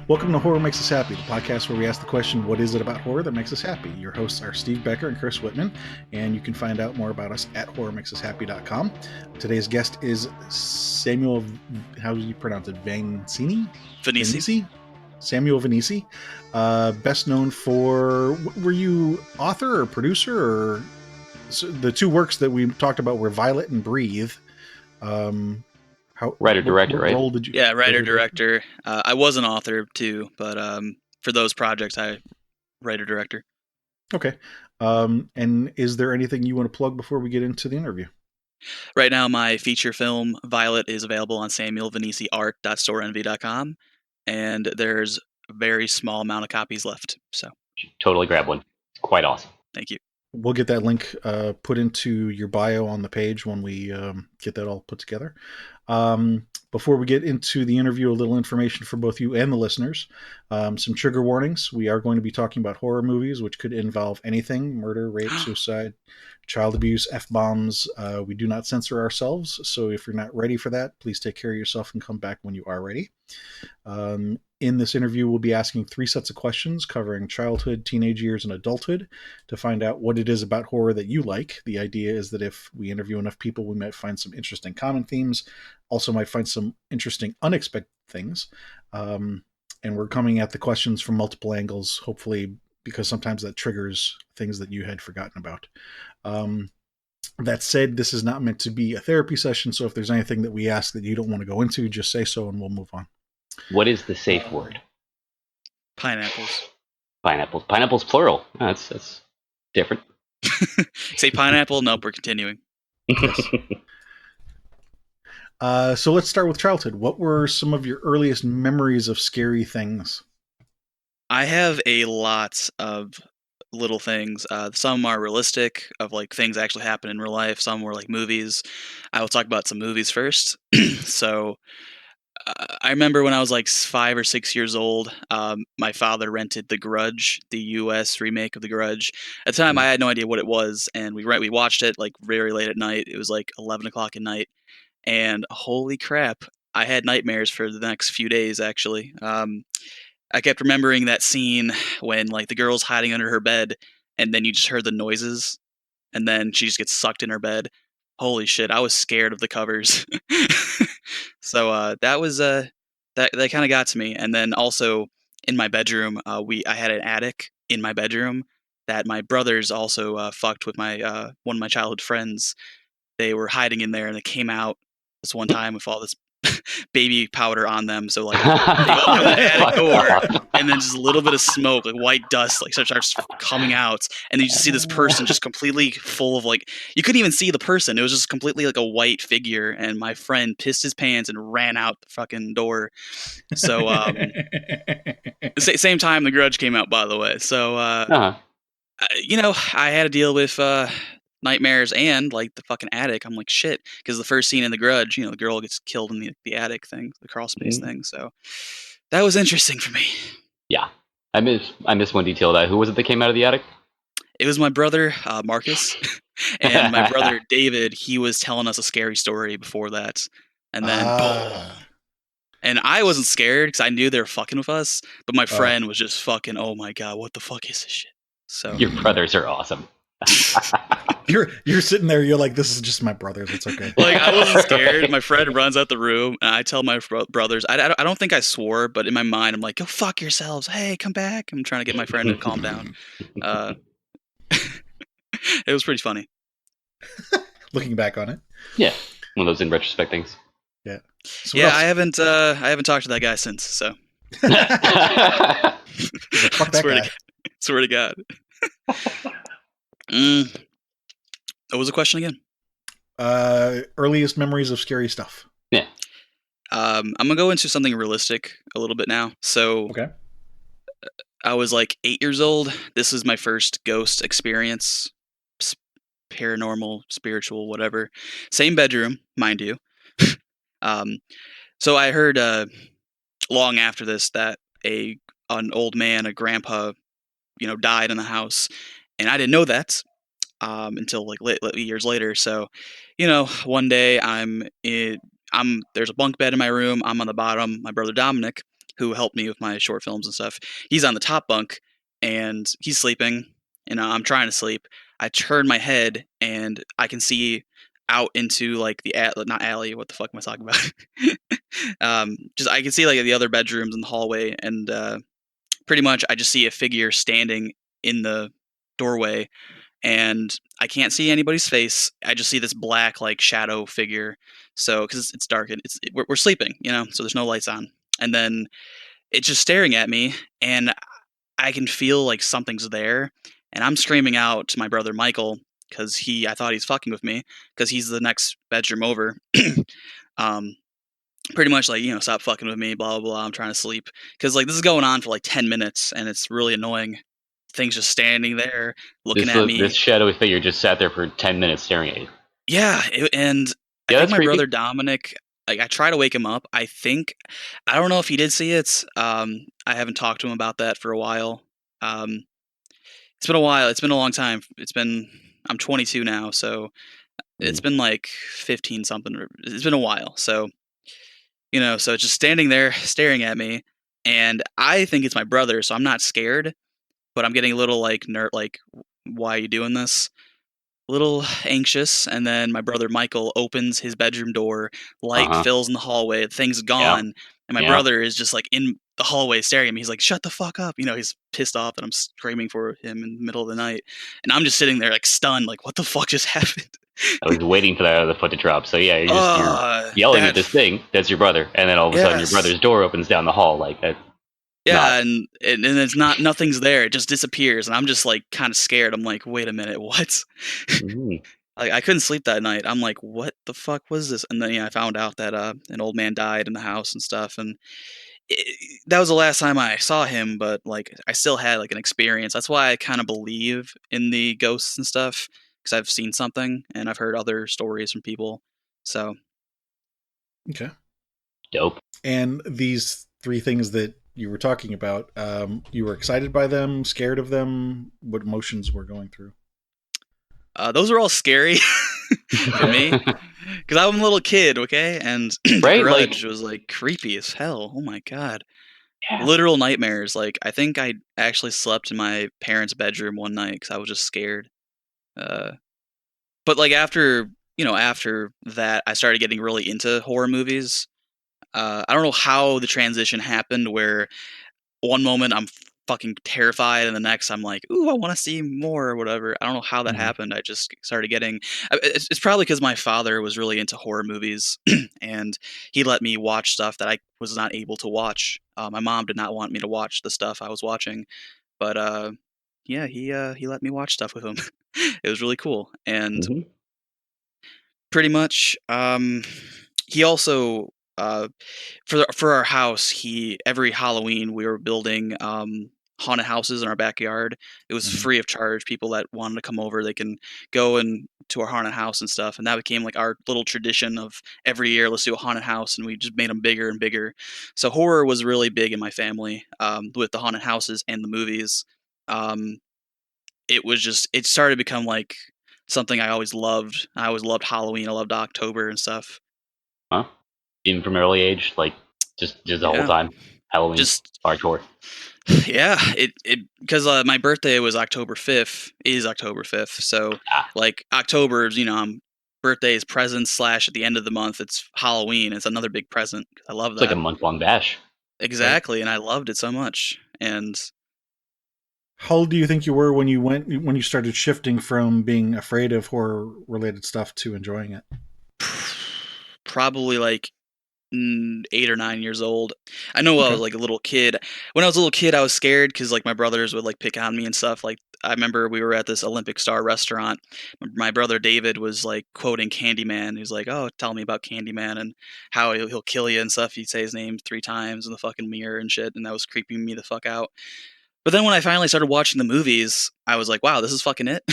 Welcome to Horror Makes Us Happy, the podcast where we ask the question, what is it about horror that makes us happy? Your hosts are Steve Becker and Chris Whitman, and you can find out more about us at horrormakesushappy.com. Today's guest is Samuel, how do you pronounce it? Vainisi. Samuel Vainisi. Best known for, were you author or producer? Or so the two works that we talked about were Violet and Breathe. Writer-director, right? Role did you? Yeah, writer-director. I was an author too, but for those projects, I writer-director. Okay. And is there anything you want to plug before we get into the interview? Right now, my feature film, Violet, is available on samuelvanisiart.storeenvy.com, and there's a very small amount of copies left. So totally grab one. It's quite awesome. Thank you. We'll get that link put into your bio on the page when we get that all put together. Before we get into the interview, a little information for both you and the listeners. Some trigger warnings. We are going to be talking about horror movies, which could involve anything: murder, rape, suicide, child abuse, F-bombs. We do not censor ourselves, so if you're not ready for that, please take care of yourself and come back when you are ready. In this interview, we'll be asking 3 sets of questions covering childhood, teenage years, and adulthood to find out what it is about horror that you like. The idea is that if we interview enough people, we might find some interesting common themes, also might find some interesting unexpected things. And we're coming at the questions from multiple angles, hopefully, because sometimes that triggers things that you had forgotten about. That said, this is not meant to be a therapy session, so if there's anything that we ask that you don't want to go into, just say so and we'll move on. What is the safe word? Pineapples. Pineapples. Pineapples plural. Oh, that's different. Say pineapple? Nope, we're continuing. Yes. So let's start with childhood. What were some of your earliest memories of scary things? I have a lot of little things. Some are realistic, of like things that actually happen in real life. Some were like movies. I will talk about some movies first. So I remember when I was like 5 or 6 years old, my father rented The Grudge, the U.S. remake of The Grudge. At the time, I had no idea what it was, and we watched it like very late at night. It was like 11 o'clock at night, and holy crap, I had nightmares for the next few days, actually. I kept remembering that scene when like the girl's hiding under her bed, and then you just heard the noises, and then she just gets sucked in her bed. Holy shit, I was scared of the covers. So that was that kind of got to me. And then also in my bedroom, I had an attic in my bedroom that my brothers also fucked with my one of my childhood friends. They were hiding in there, and they came out this one time with all this baby powder on them. So like they open the attic door, and then just a little bit of smoke, like white dust, like starts coming out, and you just see this person just completely full of like, you couldn't even see the person. It was just completely like a white figure, and my friend pissed his pants and ran out the fucking door. So same time The Grudge came out, by the way. So you know, I had to deal with nightmares and like the fucking attic. I'm like, shit, because the first scene in The Grudge, you know, the girl gets killed in the attic thing, the crawl space thing. So that was interesting for me. Yeah, I miss one detail of that. Who was it that came out of the attic? It was my brother Marcus, and my brother David. He was telling us a scary story before that, and then boom. And I wasn't scared because I knew they were fucking with us, but my friend was just fucking, oh my god, what the fuck is this shit? So your brothers are awesome. You're sitting there, you're like, this is just my brothers, it's okay. Like, I wasn't scared. My friend runs out the room, and I tell my brothers, I don't think I swore, but in my mind, I'm like, go fuck yourselves. Hey, come back. I'm trying to get my friend to calm down. It was pretty funny. Looking back on it. Yeah, one of those in retrospect things. Yeah. So yeah, I haven't talked to that guy since, so. Fuck that guy. Swear to God. What was the question again? Earliest memories of scary stuff. Yeah. I'm gonna go into something realistic a little bit now. So okay. I was like 8 years old. This is my first ghost experience, paranormal, spiritual, whatever. Same bedroom, mind you. So I heard long after this that an old man, a grandpa, you know, died in the house, and I didn't know that until like years later. So, you know, one day there's a bunk bed in my room. I'm on the bottom. My brother Dominic, who helped me with my short films and stuff. He's on the top bunk and he's sleeping, and I'm trying to sleep. I turn my head and I can see out into like the not alley. What the fuck am I talking about? Just I can see like the other bedrooms in the hallway, and pretty much I just see a figure standing in the doorway, and I can't see anybody's face. I just see this black like shadow figure. So because it's dark and we're sleeping, so there's no lights on, and then it's just staring at me, and I can feel like something's there, and I'm screaming out to my brother Michael because I thought he's fucking with me because he's the next bedroom over. um, Pretty much like, stop fucking with me, blah blah blah. I'm trying to sleep because like this is going on for like 10 minutes, and it's really annoying. Things just standing there looking at This me. shadowy figure just sat there for 10 minutes staring at you. Yeah, and I Yeah, think that's my brother creepy. Dominic, like I try to wake him up. I don't know if he did see it. I haven't talked to him about that for a while. Um, it's been a while. It's been a long time. I'm 22 now, so it's Mm. been like 15 something. It's been a while. So, so it's just standing there staring at me, and I think it's my brother, so I'm not scared, but I'm getting a little like like, why are you doing this? Little anxious, and then my brother Michael opens his bedroom door, light Uh-huh. fills in the hallway, the thing's Yeah. gone, and my Yeah. brother is just like in the hallway staring at me. He's like, "Shut the fuck up!" He's pissed off that I'm screaming for him in the middle of the night, and I'm just sitting there like stunned, like, "What the fuck just happened?" I was waiting for that other foot to drop. So yeah, you're yelling at That this thing. That's your brother, and then all of a sudden your yes, brother's door opens down the hall. Like that's not. yeah, and it's nothing's there. It just disappears, and I'm just like kind of scared. I'm like, "Wait a minute, what?" Mm. I couldn't sleep that night. I'm like, "What the fuck was this?" And then I found out that an old man died in the house and stuff, and that was the last time I saw him. But like, I still had like an experience. That's why I kind of believe in the ghosts and stuff because I've seen something and I've heard other stories from people. So Okay. Dope. And these three things that you were talking about, you were excited by them, scared of them. What emotions were going through? those are all scary for me because I'm a little kid, okay, and the Right? Like, Grudge was like creepy as hell. Oh my god. yeah. Literal nightmares. Like I think I actually slept in my parents' bedroom one night because I was just scared. Uh, but like after that, I started getting really into horror movies. I don't know how the transition happened, where one moment I'm fucking terrified, and the next I'm like, ooh, I want to see more or whatever. I don't know how that Mm-hmm. happened. I just started getting. It's probably because my father was really into horror movies, and he let me watch stuff that I was not able to watch. My mom did not want me to watch the stuff I was watching, but yeah, he let me watch stuff with him. It was really cool, and Hmm. pretty much, he also for our house, he every Halloween we were building haunted houses in our backyard. It was Mm-hmm. free of charge. People that wanted to come over, they can go and to our haunted house and stuff. And that became like our little tradition of every year, let's do a haunted house, and we just made them bigger and bigger. So horror was really big in my family, with the haunted houses and the movies. Um, it started to become like something I always loved. I always loved Halloween. I loved October and stuff. Huh? Even from early age, like just the whole Yeah, time. Halloween, just hardcore. yeah, it because my birthday was October 5th, is October 5th. So Ah, like October's, birthday is presents slash at the end of the month it's Halloween. It's another big present. I love it's like a that. month-long bash. Right. Exactly, and I loved it so much. And How old do you think you were when you started shifting from being afraid of horror related stuff to enjoying it? probably like 8 or 9 years old. I know I Okay. was like a little kid. When I was a little kid, I was scared because like my brothers would like pick on me and stuff. Like I remember we were at this Olympic Star restaurant. My brother David was like quoting Candyman. He's like, "Oh, tell me about Candyman and how he'll kill you and stuff." He'd say his name 3 times in the fucking mirror and shit, and that was creeping me the fuck out. But then when I finally started watching the movies, I was like, "Wow, this is fucking it,"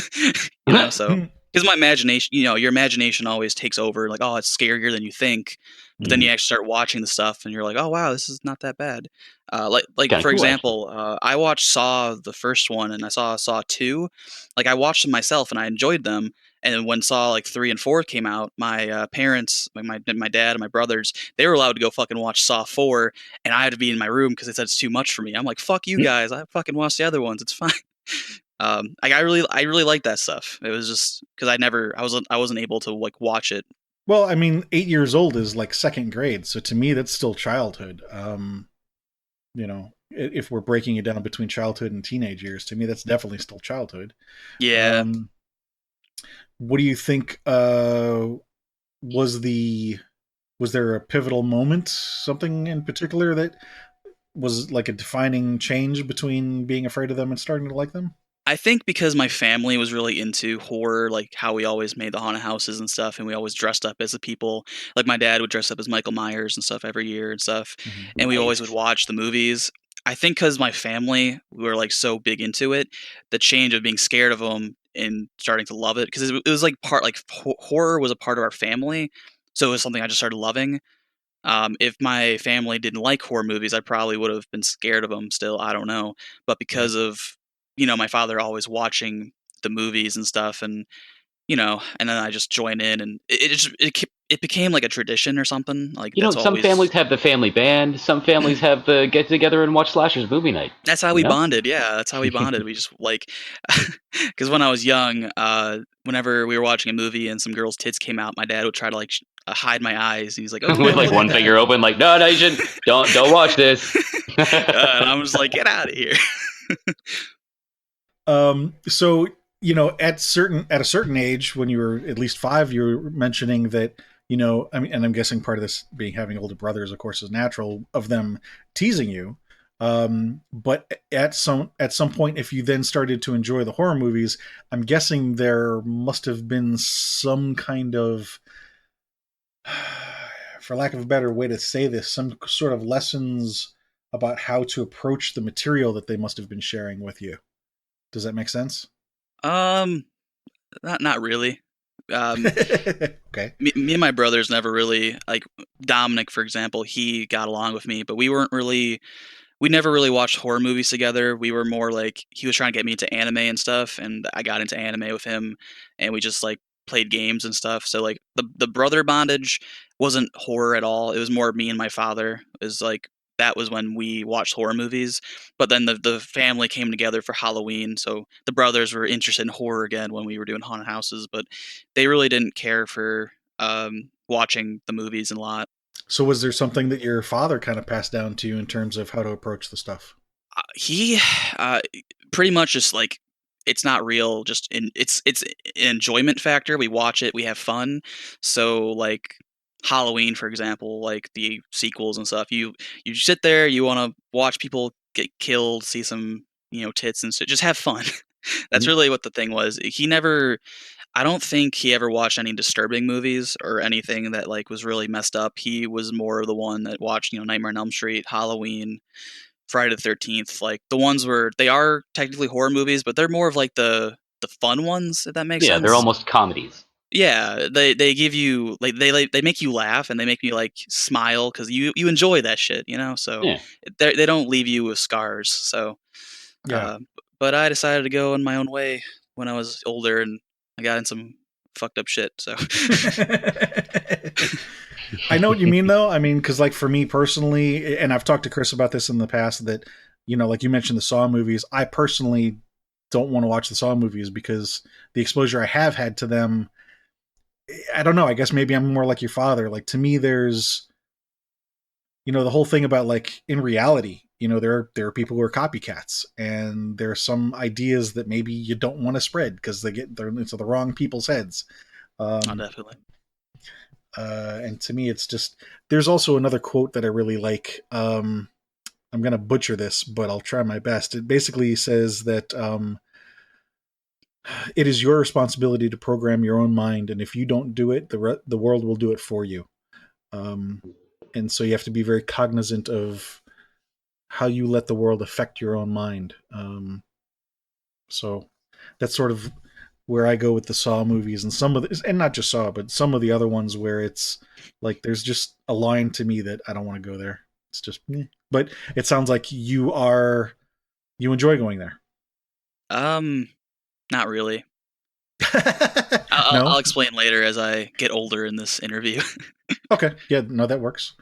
So because my imagination, your imagination always takes over. Like, oh, it's scarier than you think. But then Mhm. you actually start watching the stuff, and you're like, oh wow, this is not that bad. Like Kind of for cool, actually. example, I watched Saw the first one, and I saw Saw 2. Like I watched them myself, and I enjoyed them. And then when Saw like 3 and 4 came out, my parents, like my dad and my brothers, they were allowed to go fucking watch Saw 4, and I had to be in my room because they said it's too much for me. I'm like, fuck you guys, I fucking watched the other ones. It's fine. Like I really like that stuff. It was just because I wasn't able to like watch it. Well, I mean, 8 years old is like second grade, so to me, that's still childhood. If we're breaking it down between childhood and teenage years, to me, that's definitely still childhood. Yeah, Um, what do you think? Was the was there a pivotal moment, something in particular that was like a defining change between being afraid of them and starting to like them? I think because my family was really into horror, like how we always made the haunted houses and stuff, and we always dressed up as the people. Like my dad would dress up as Michael Myers and stuff every year and stuff, Mm-hmm. and we always would Nice. watch the movies. I think because my family we were like so big into it, the change of being scared of them and starting to love it because it was like part like horror was a part of our family, so it was something I just started loving. If my family didn't like horror movies, I probably would have been scared of them still. I don't know. But Right. because of, my father always watching the movies and stuff, and then I just join in, and it became like a tradition or something. Like You know, some families have the family band. Some families have the get together and watch slashers movie night. that's how You we know? bonded. Yeah, that's how we bonded. We just like, because when I was young, whenever we were watching a movie and some girl's tits came out, my dad would try to like hide my eyes. He's like, "Okay, With I'll like look one at that." finger open, like, no, you shouldn't. Don't watch this. And I'm just like, "Get out of here." So at a certain age, when you were at least 5, you were mentioning that I mean, and I'm guessing part of this being having older brothers, of course, is natural of them teasing you. But at some point, if you then started to enjoy the horror movies, I'm guessing there must have been some kind of, for lack of a better way to say this, some sort of lessons about how to approach the material that they must have been sharing with you. Does that make sense? Um, not really. Um, Okay. me and my brothers never really like Dominic, for example. He got along with me, but we never really watched horror movies together. We were more like he was trying to get me into anime and stuff, and I got into anime with him, and we just like played games and stuff. So like the brother bondage wasn't horror at all. It was more me and my father. It was like that was when we watched horror movies. But then the family came together for Halloween, so the brothers were interested in horror again when we were doing haunted houses, but they really didn't care for watching the movies a lot. So was there something that your father kind of passed down to you in terms of how to approach the stuff? He uh, pretty much just like it's not real. It's an enjoyment factor. We watch it, we have fun. So like Halloween, for example, like the sequels and stuff. You sit there, you want to watch people get killed, see some tits and so just have fun. That's Mhm. really what the thing was. He never. I don't think he ever watched any disturbing movies or anything that like was really messed up. He was more of the one that watched Nightmare on Elm Street, Halloween, Friday the 13th, like the ones where they are technically horror movies, but they're more of like the fun ones, if that makes Yeah, they're sense. almost comedies. Yeah, they give you they make you laugh and they make you like smile because you enjoy that shit, So Yeah. they don't leave you with scars. So, Yeah. uh, but I decided to go in my own way when I was older and I got in some fucked up shit. So, I know what you mean, though. I mean, because like for me personally, and I've talked to Chris about this in the past, that like you mentioned the Saw movies. I personally don't want to watch the Saw movies because the exposure I have had to them. I don't know. I guess maybe I'm more like your father. Like to me, there's the whole thing about like in reality, there are people who are copycats, and there are some ideas that maybe you don't want to spread because they're into the wrong people's heads. oh, Um, definitely. and to me, it's just there's also another quote that I really like. I'm gonna butcher this, but I'll try my best. It basically says that it is your responsibility to program your own mind, and if you don't do it, the world will do it for you. Um, and so you have to be very cognizant of how you let the world affect your own mind. So that's sort of where I go with the Saw movies, and some of the, and not just Saw, but some of the other ones where it's like there's just a line to me that I don't want to go there. It's just, but it sounds like you enjoy going there. Not really. I'll, No. I'll explain later as I get older in this interview. Okay. Yeah. No, that works.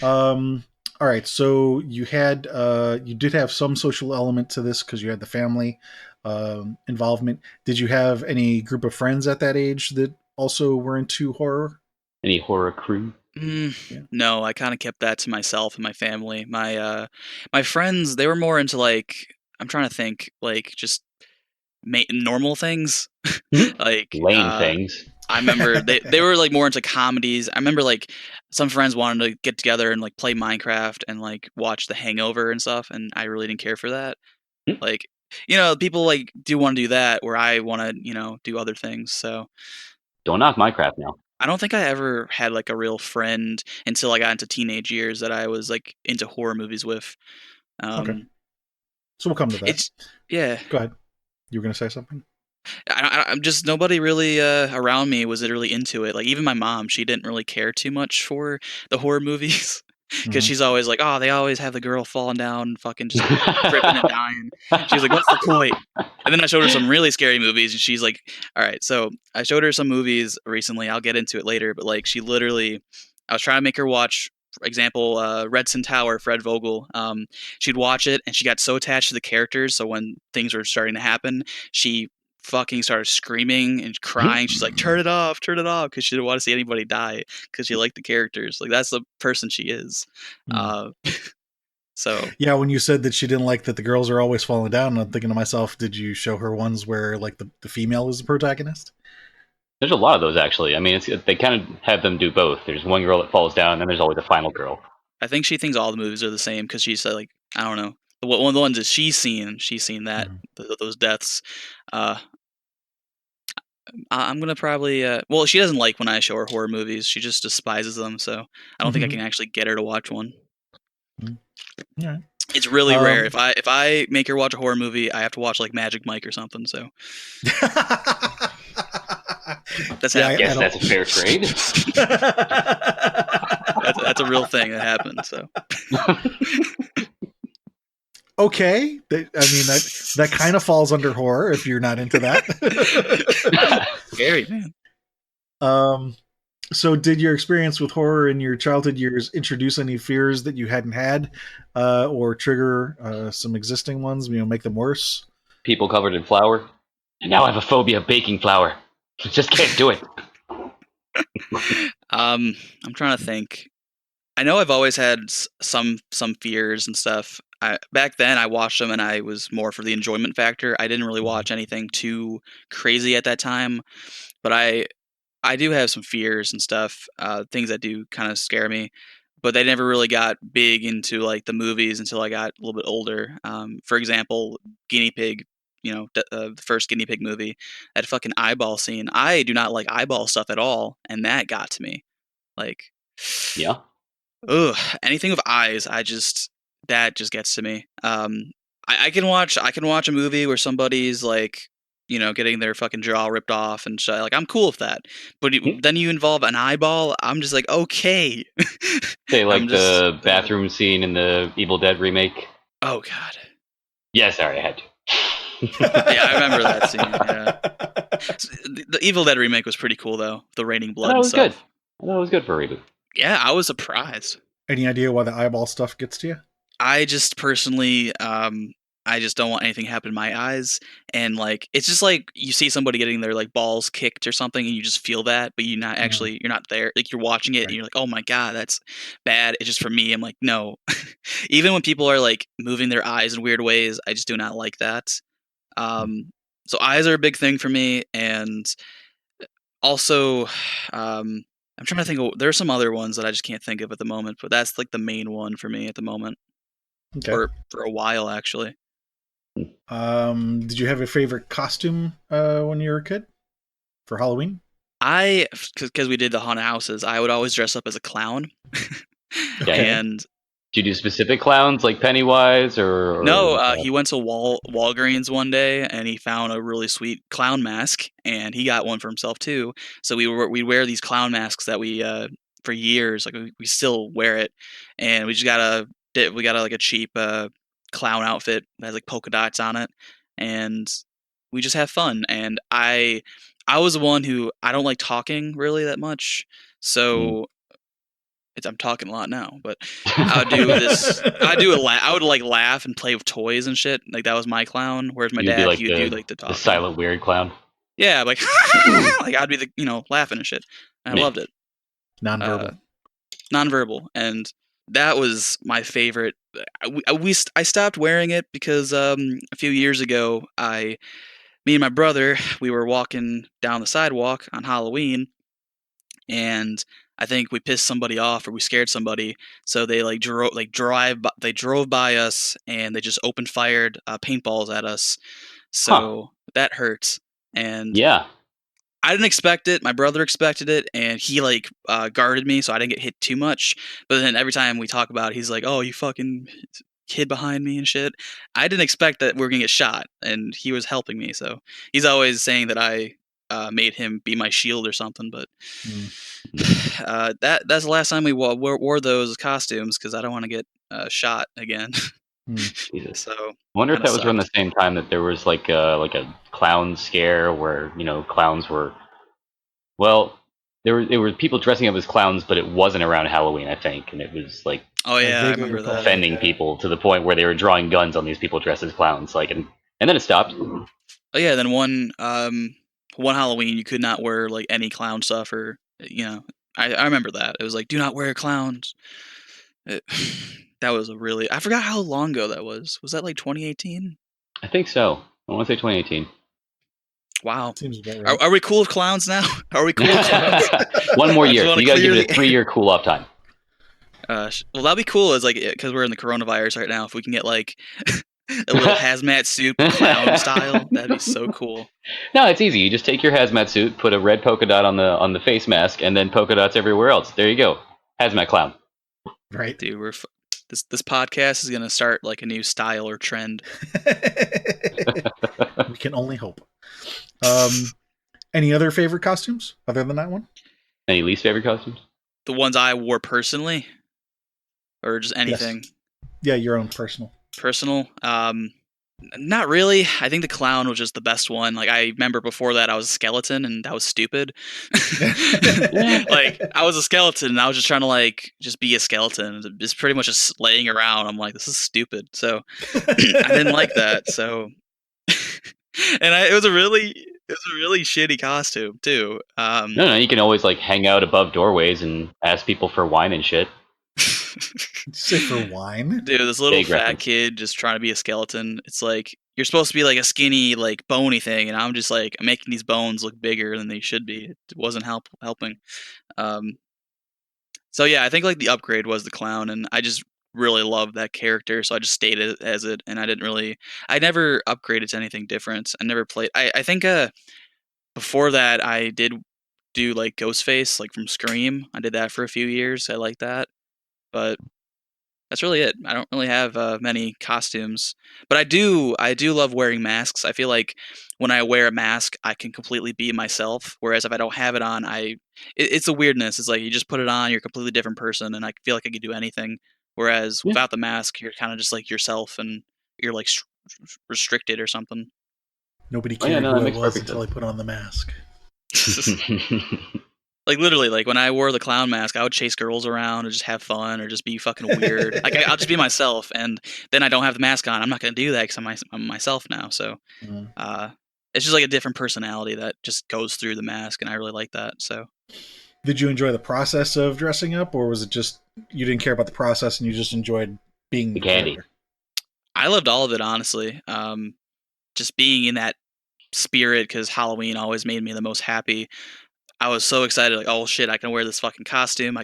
Um, all right. So you did have some social element to this because you had the family involvement. Did you have any group of friends at that age that also were into horror? Any horror crew? Yeah. No, I kind of kept that to myself and my family. My friends, they were more into like, I'm trying to think, like just normal things. Like Lame things. I remember they were like more into comedies. I remember like some friends wanted to get together and like play Minecraft and like watch The Hangover and stuff, and I really didn't care for that. Like, people like do want to do that where I want to, do other things. So Don't knock Minecraft now. I don't think I ever had like a real friend until I got into teenage years that I was like into horror movies with. Okay. Um, So we'll come to that. it's yeah. Go ahead. You were going to say something? I'm just nobody really around me was really into it. Like even my mom, she didn't really care too much for the horror movies because Mm-hmm. she's always like, "Oh, they always have the girl falling down, fucking just tripping and dying." She's like, "What's the point?" And then I showed her some really scary movies, and she's like, "All right." So I showed her some movies recently. I'll get into it later, but like she literally, I was trying to make her watch. For example, Redson Tower, Fred Vogel. She'd watch it, and she got so attached to the characters. So when things were starting to happen, she fucking started screaming and crying. She's like, turn it off, because she didn't want to see anybody die because she liked the characters. Like that's the person she is. Mm. Uh, so Yeah, when you said that she didn't like that the girls are always falling down, I'm thinking to myself, did you show her ones where like the female is the protagonist? There's a lot of those actually. I mean, they kind of have them do both. There's one girl that falls down, and then there's always a final girl. I think she thinks all the movies are the same because she said like, I don't know. One of the ones that she's seen that those deaths. Uh, I'm gonna probably. Well, she doesn't like when I show her horror movies. She just despises them. So I don't think I can actually get her to watch one. Yeah. It's really rare. If I make her watch a horror movie, I have to watch like Magic Mike or something. So that's happened. Yes, that's a fair trade. That's a real thing that happened. So Okay, I mean that kind of falls under horror if you're not into that. scary, man. So did your experience with horror in your childhood years introduce any fears that you hadn't had, or trigger some existing ones? Make them worse. People covered in flour, and now I have a phobia of baking flour. Just can't do it. I'm trying to think. I know I've always had some fears and stuff. Back then, I watched them and I was more for the enjoyment factor. I didn't really watch anything too crazy at that time, but I do have some fears and stuff, things that do kind of scare me, but they never really got big into like the movies until I got a little bit older. For example, Guinea Pig. The first Guinea Pig movie, that fucking eyeball scene. I do not like eyeball stuff at all, and that got to me. Like, Yeah. ugh, anything with eyes, that just gets to me. I can watch a movie where somebody's like, getting their fucking jaw ripped off and shit. Like I'm cool with that, but then you involve an eyeball. I'm just like, okay. Say like the bathroom scene in the Evil Dead remake. Oh god. Yeah, sorry, I had to. Yeah, I remember that scene. Yeah. The Evil Dead remake was pretty cool though. The raining blood. That was and stuff. good. That was good for a reboot. Yeah, I was surprised. Any idea why the eyeball stuff gets to you? I just personally, I just don't want anything to happen to my eyes. And like, it's just like you see somebody getting their like balls kicked or something, and you just feel that, but you're not there. Like you're watching it, and you're like, oh my god, that's bad. It's just for me. I'm like, no. Even when people are like moving their eyes in weird ways, I just do not like that. So eyes are a big thing for me, and also, I'm trying to think. There's some other ones that I just can't think of at the moment, but that's like the main one for me at the moment. Okay. For a while, actually. Did you have a favorite costume when you were a kid for Halloween? Because we did the haunted houses, I would always dress up as a clown. Okay. And Did you do specific clowns like Pennywise or? No, he went to Walgreens one day and he found a really sweet clown mask, and he got one for himself too. So we wear these clown masks that we for years, like we still wear it, and we got like a cheap clown outfit that has like polka dots on it, and we just have fun. And I was the one who I don't like talking really that much, so I'm talking a lot now, but I would do this. I would like laugh and play with toys and shit. Like that was my clown. Whereas my You'd be dad, like he would do like the the talking. silent weird clown. Yeah, like like I'd be the laughing and shit. And I Yeah. loved it. Nonverbal. Nonverbal, and that was my favorite. I stopped wearing it because a few years ago, me and my brother, we were walking down the sidewalk on Halloween, and I think we pissed somebody off or we scared somebody, so they they drove by us and they just open fired paintballs at us. Huh. So that hurts, and Yeah. I didn't expect it. My brother expected it, and he guarded me so I didn't get hit too much. But then every time we talk about it, he's like, "Oh, you fucking hid behind me and shit." I didn't expect that we were gonna get shot, and he was helping me. So he's always saying that I made him be my shield or something. But Mm. that's the last time we wore those costumes because I don't want to get shot again. Jesus. So I wonder if kind of that was around sucked. the same time that there was like a clown scare where clowns were, well, there were people dressing up as clowns, but it wasn't around Halloween, I think, and it was like Oh I yeah, I vaguely remember recall that. that. offending people to the point where they were drawing guns on these people dressed as clowns, like, and then it stopped. Oh yeah, then one Halloween you could not wear like any clown stuff or I remember that. It was like do not wear clowns. It, that was a really I forgot how long ago that was. Was that like 2018? I think so. I want to say 2018. Wow. Seems about Are, right. are we cool with clowns now? Are we cool with clowns? One more I just year. want to You got to give clear it the a 3-year cool off time. well, that'd be cool. Is like because we're in the coronavirus right now. If we can get like a little hazmat suit, but clown style, that'd be so cool. No, it's easy. You just take your hazmat suit, put a red polka dot on the face mask, and then polka dots everywhere else. There you go, hazmat clown. Right. Dude, this podcast is gonna start like a new style or trend. We can only hope. Any other favorite costumes other than that one? Any least favorite costumes? The ones I wore personally, or just anything Yes. Yeah, your own personal. personal. Not really. I think the clown was just the best one. Like I remember before that I was a skeleton and that was stupid. Like I was a skeleton and I was just trying to like just be a skeleton. It's pretty much just laying around. I'm like, this is stupid. So I didn't like that. So it was a really shitty costume too. No, you can always like hang out above doorways and ask people for wine and shit. Say for wine. Dude, this little Vague fat reference. kid just trying to be a skeleton. It's like you're supposed to be like a skinny, like bony thing, and I'm just like making these bones look bigger than they should be. It wasn't helping. Um, so yeah, I think like the upgrade was the clown, and I just really loved that character, so I just stayed as it, and I never upgraded to anything different. I never played. I think before that I did do like Ghostface, like from Scream. I did that for a few years. I like that, but that's really it. I don't really have many costumes, but I do love wearing masks. I feel like when I wear a mask, I can completely be myself. Whereas if I don't have it on, it's a weirdness. It's like you just put it on, you're a completely different person, and I feel like I can do anything. Whereas Yeah. without the mask, you're kind of just like yourself, and you're like restricted or something. Nobody Oh yeah, cared no, who that I makes was perfect until I sense. put on the mask. Like literally, like when I wore the clown mask, I would chase girls around and just have fun or just be fucking weird. Like I'll just be myself, and then I don't have the mask on. I'm not gonna do that because I'm myself now. So Mm. uh, it's just like a different personality that just goes through the mask, and I really like that. So Did you enjoy the process of dressing up, or was it just you didn't care about the process and you just enjoyed being The the candy. character? I loved all of it, honestly. Just being in that spirit because Halloween always made me the most happy. I was so excited, like, oh shit, I can wear this fucking costume. I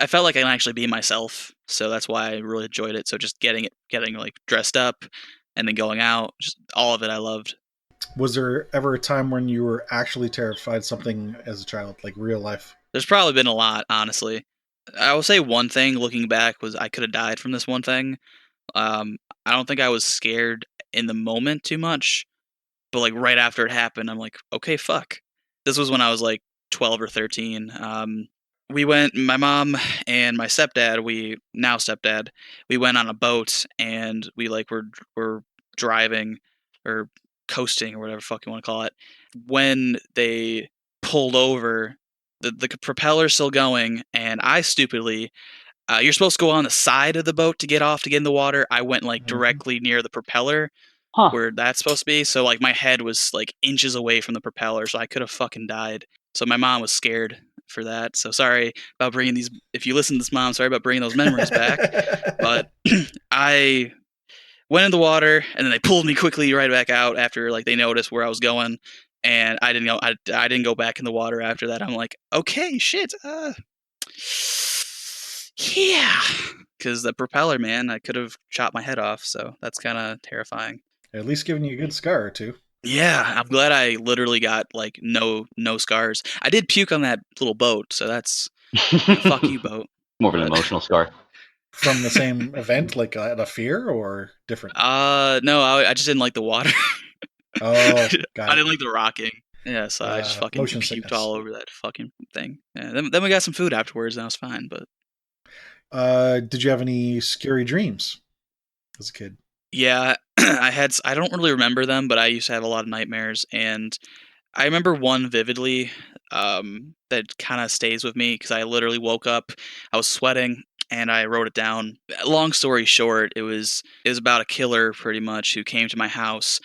felt like I can actually be myself, so that's why I really enjoyed it. So just getting like dressed up, and then going out, just all of it, I loved. Was there ever a time when you were actually terrified of something as a child, like real life? There's probably been a lot, honestly. I will say one thing looking back was I could have died from this one thing. Um, I don't think I was scared in the moment too much, but like right after it happened, I'm like, okay, fuck. This was when I was like 12 or 13. We went, my mom and my stepdad, we went on a boat and we like were driving or coasting or whatever fuck you want to call it. When they pulled over, the propeller's still going, and I stupidly you're supposed to go on the side of the boat to get off to get in the water. I went like Mm-hmm. directly near the propeller Huh. where that's supposed to be. So like my head was like inches away from the propeller, so I could have fucking died. So my mom was scared for that. So sorry about bringing these. If you listen to this, mom, sorry about bringing those memories back. But I went in the water, and then they pulled me quickly right back out after like they noticed where I was going, and I didn't go. I didn't go back in the water after that. I'm like, okay, shit. Yeah, because the propeller, man, I could have chopped my head off. So that's kind of terrifying. At least giving you a good scar or two. Yeah, I'm glad I literally got like no scars. I did puke on that little boat, so that's fuck you, boat. More of an But emotional scar. From the same event, like out of fear or different? no, I just didn't like the water. Oh, got I it. didn't like the rocking. Yeah, so I just fucking Motion puked sickness. all over that fucking thing. Yeah, then we got some food afterwards, and I was fine. But Did you have any scary dreams as a kid? yeah, I don't really remember them, but I used to have a lot of nightmares, and I remember one vividly that kind of stays with me because I literally woke up, I was sweating, and I wrote it down. Long story short, it was about a killer pretty much who came to my house,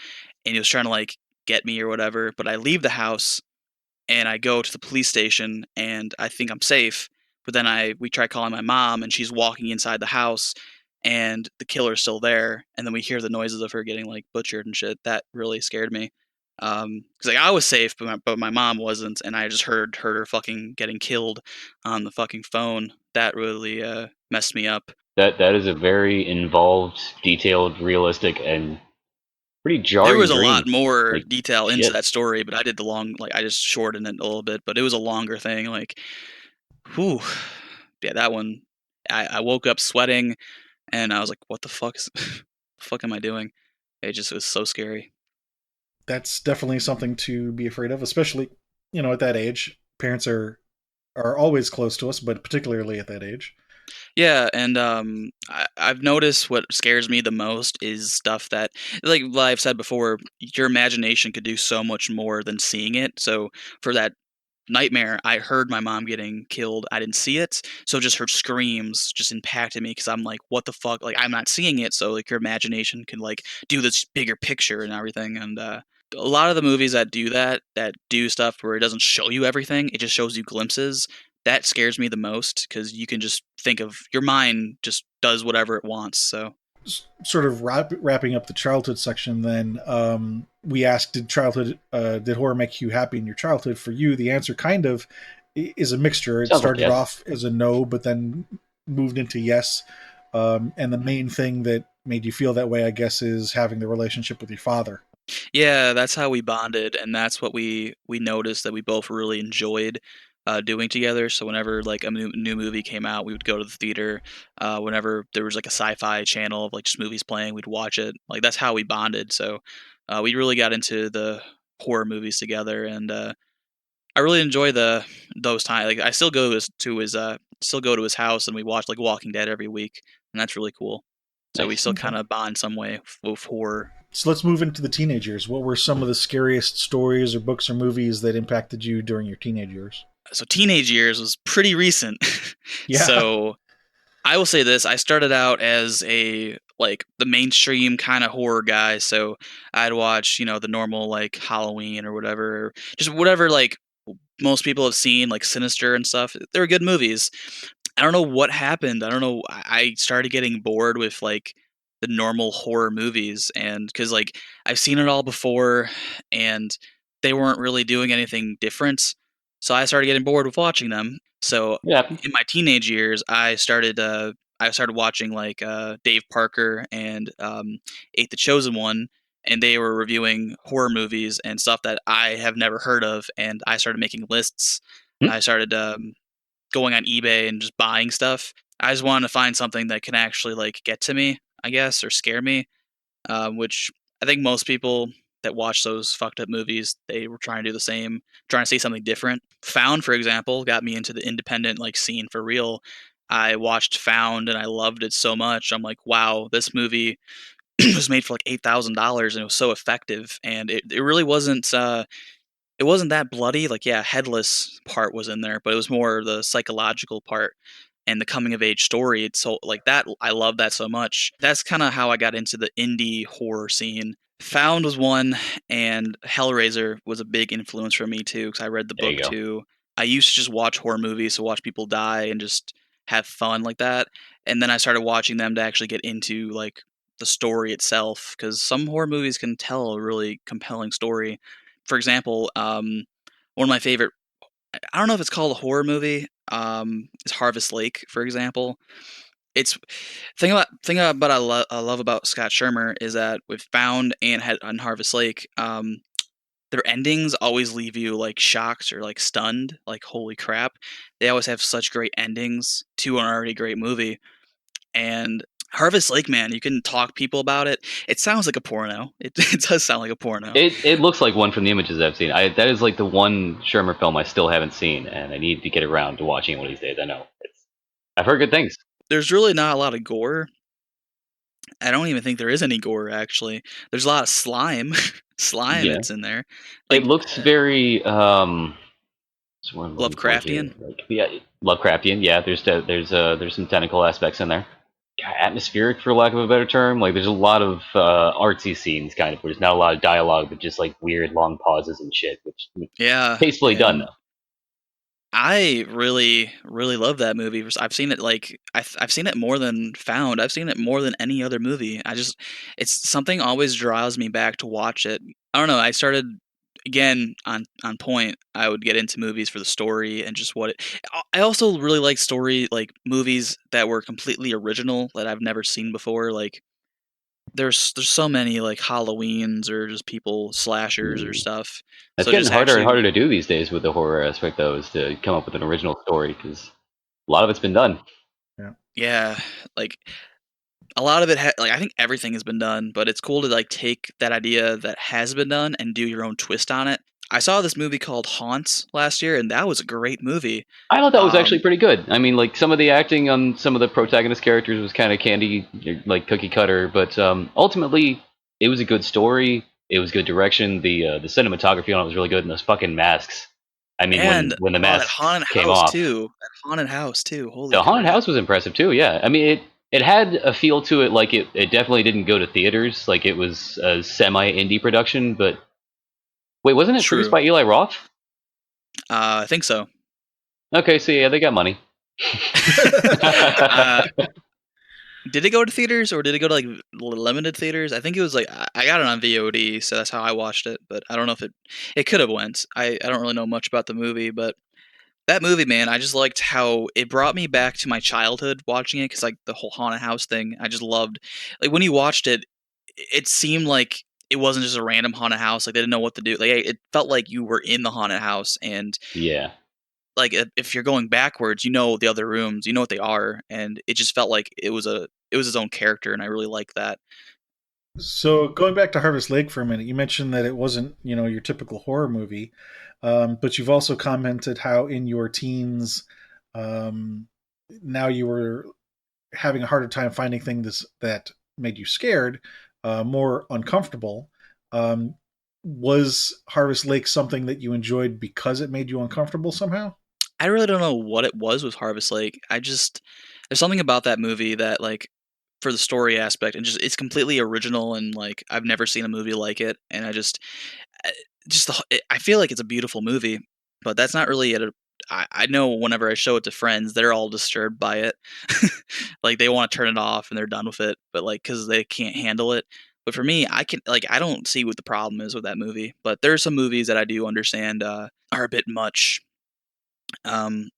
and he was trying to like get me or whatever. But I leave the house and I go to the police station and I think I'm safe. But then we try calling my mom and she's walking inside the house and the killer's still there. And then we hear the noises of her getting like butchered and shit. That really scared me. Cause like I was safe, but my mom wasn't, and I just heard her fucking getting killed on the fucking phone. That really messed me up. That is a very involved, detailed, realistic, and pretty There jarring was a lot dream. more Like detail into shit. that story, but I did the long like I just shortened it a little bit, but it was a longer thing. Like, whew, yeah, that one. I woke up sweating, and I was like, "What the fuck is, the fuck am I doing?" It just was so scary. That's definitely something to be afraid of, especially at that age. Parents are always close to us, but particularly at that age. Yeah, and I've noticed what scares me the most is stuff that, like I've said before, your imagination could do so much more than seeing it. So for that nightmare, I heard my mom getting killed. I didn't see it, so just her screams just impacted me because I'm like, what the fuck? Like I'm not seeing it, so like your imagination can like do this bigger picture and everything. And a lot of the movies that do stuff where it doesn't show you everything, it just shows you glimpses. That scares me the most because you can just think of your mind just does whatever it wants. So Sort of wrapping up the childhood section, then we asked, did horror make you happy in your childhood? For you, the answer kind of is a mixture. It Sounds like started yes. off as a no, but then moved into yes. And the main thing that made you feel that way, I guess, is having the relationship with your father. yeah, that's how we bonded, and that's what we noticed that we both really enjoyed doing together. So whenever like a new movie came out, we would go to the theater. Whenever there was like a sci-fi channel of like just movies playing, we'd watch it. Like that's how we bonded. So we really got into the horror movies together, and I really enjoy those times. Like I still go to his house, and we watch like Walking Dead every week, and that's really cool. So we Nice. still Okay. kind of bond some way with horror. So let's move into the teenage years. What were some of the scariest stories or books or movies that impacted you during your teenage years? So teenage years was pretty recent. Yeah. So I will say this: I started out as a like the mainstream kind of horror guy. So I'd watch the normal like Halloween or whatever, just whatever like most people have seen, like Sinister and stuff. They were good movies. I don't know what happened. I don't know. I started getting bored with like the normal horror movies, and because like I've seen it all before, and they weren't really doing anything different. So I started getting bored with watching them. So It happens. in my teenage years, I started watching like Dave Parker and Ate the Chosen One, and they were reviewing horror movies and stuff that I have never heard of, and I started making lists. Hmm? I started going on eBay and just buying stuff. I just wanted to find something that can actually like get to me, I guess, or scare me. Which I think most people that watch those fucked up movies, they were trying to do the same, trying to see something different. Found, for example, got me into the independent like scene for real. I watched Found and I loved it so much. I'm like, wow, this movie was made for like $8,000 and it was so effective. And it really wasn't it wasn't that bloody. Like, yeah, headless part was in there, but it was more the psychological part and the coming of age story. It's so like that. I love that so much. That's kind of how I got into the indie horror scene. Found was one, and Hellraiser was a big influence for me too, because I read the There you book go. too. I used to just watch horror movies to watch people die and just have fun like that. And then I started watching them to actually get into like the story itself, because some horror movies can tell a really compelling story. For example, one of my favorite, I don't know if it's called a horror movie, is Harvest Lake, for example. It's thing about I love about Scott Shermer is that with Found and on Harvest Lake, their endings always leave you like shocked or like stunned, like holy crap. They always have such great endings to an already great movie. And Harvest Lake, man, you can talk people about it. It sounds like a porno. It does sound like a porno. It looks like one from the images I've seen. That is like the one Shermer film I still haven't seen, and I need to get around to watching it one of these days. I know I've heard good things. There's really not a lot of gore. I don't even think there is any gore actually. There's a lot of slime, slime Yeah, that's in there, it like looks very what's the word I'm looking for Lovecraftian. here? Like, yeah, Lovecraftian. Yeah, there's some tentacle aspects in there. God, atmospheric, for lack of a better term. Like, there's a lot of artsy scenes, kind of, where there's not a lot of dialogue, but just like weird long pauses and shit, which Yeah, tastefully done and though. I really, really love that movie. I've seen it like I've seen it more than Found. I've seen it more than any other movie. It's something always draws me back to watch it. I don't know. I started again on point. I would get into movies for the story and just what it. I also really like story like movies that were completely original that I've never seen before. Like there's so many like Halloweens or just people slashers or Mm. stuff. That's So getting just harder and actually harder to do these days with the horror aspect, though, is to come up with an original story because a lot of it's been done. Yeah. yeah, like a lot of it like I think everything has been done, but it's cool to like take that idea that has been done and do your own twist on it. I saw this movie called Haunts last year, and that was a great movie. I thought that was actually Um, pretty good. I mean, like some of the acting on some of the protagonist characters was kind of candy, like cookie cutter, but ultimately it was a good story. It was good direction. The cinematography on it was really good, and those fucking masks. I mean, and when the oh, that masks haunted came house off, too. That haunted house too. Holy the haunted crap! house was impressive too. Yeah, I mean it had a feel to it, like it definitely didn't go to theaters. Like it was a semi indie production. But wait, wasn't it produced True. by Eli Roth? I think so. Okay, so yeah, they got money. uh, Did it go to theaters or did it go to like limited theaters? I think it was like I got it on VOD, so that's how I watched it. But I don't know if it could have went. I don't really know much about the movie, but that movie, man, I just liked how it brought me back to my childhood watching it because like the whole haunted house thing, I just loved. Like when you watched it, it seemed like it wasn't just a random haunted house. Like they didn't know what to do. Like it felt like you were in the haunted house and Yeah. like if you're going backwards, you know the other rooms, you know what they are, and it just felt like it was its own character, and I really like that. So going back to Harvest Lake for a minute, you mentioned that it wasn't, your typical horror movie, but you've also commented how in your teens, um, now you were having a harder time finding things that made you scared, more uncomfortable. Um, was Harvest Lake something that you enjoyed because it made you uncomfortable somehow? I really don't know what it was with Harvest Lake. I just there's something about that movie that like for the story aspect and just it's completely original and like I've never seen a movie like it, and I- I feel like it's a beautiful movie, but that's not really at a. I know whenever I show it to friends, they're all disturbed by it. Like they want to turn it off and they're done with it, but like because they can't handle it. But for me, I can like I don't see what the problem is with that movie. But there's some movies that I do understand are a bit much. Um,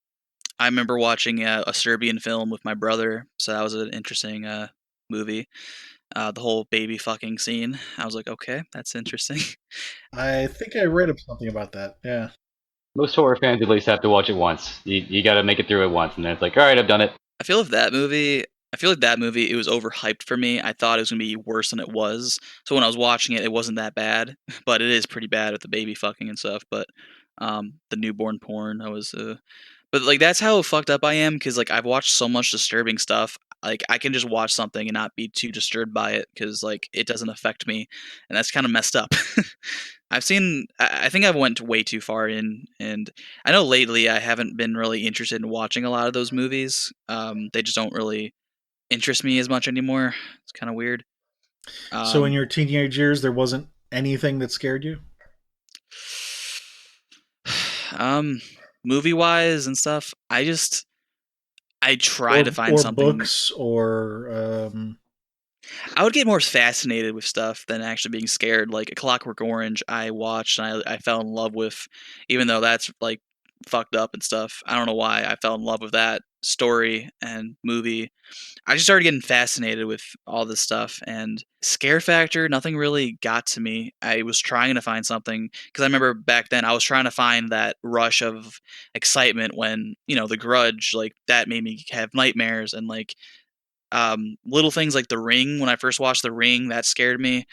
I remember watching a Serbian film with my brother, so that was an interesting movie. The whole baby fucking scene, I was like, okay, that's interesting. I think I read something about that. Yeah. Most horror fans at least have to watch it once. You got to make it through it once, and then it's like, all right, I've done it. I feel like that movie. I feel like that movie. It was overhyped for me. I thought it was gonna be worse than it was. So when I was watching it, it wasn't that bad. But it is pretty bad with the baby fucking and stuff. But the newborn porn. I was. But like that's how fucked up I am because like I've watched so much disturbing stuff. Like I can just watch something and not be too disturbed by it because like it doesn't affect me, and that's kind of messed up. I've seen. I think I've went way too far in, and I know lately I haven't been really interested in watching a lot of those movies. They just don't really interest me as much anymore. It's kind of weird. So in Um, your teenage years, there wasn't anything that scared you, um, movie wise and stuff. I try to find or something. books, or I would get more fascinated with stuff than actually being scared. Like A Clockwork Orange, I watched and I fell in love with, even though that's like fucked up and stuff. I don't know why I fell in love with that story and movie. I just started getting fascinated with all this stuff and scare factor. Nothing really got to me. I was trying to find something because I remember back then I was trying to find that rush of excitement when The Grudge, like that made me have nightmares and like little things like The Ring. When I first watched The Ring, that scared me.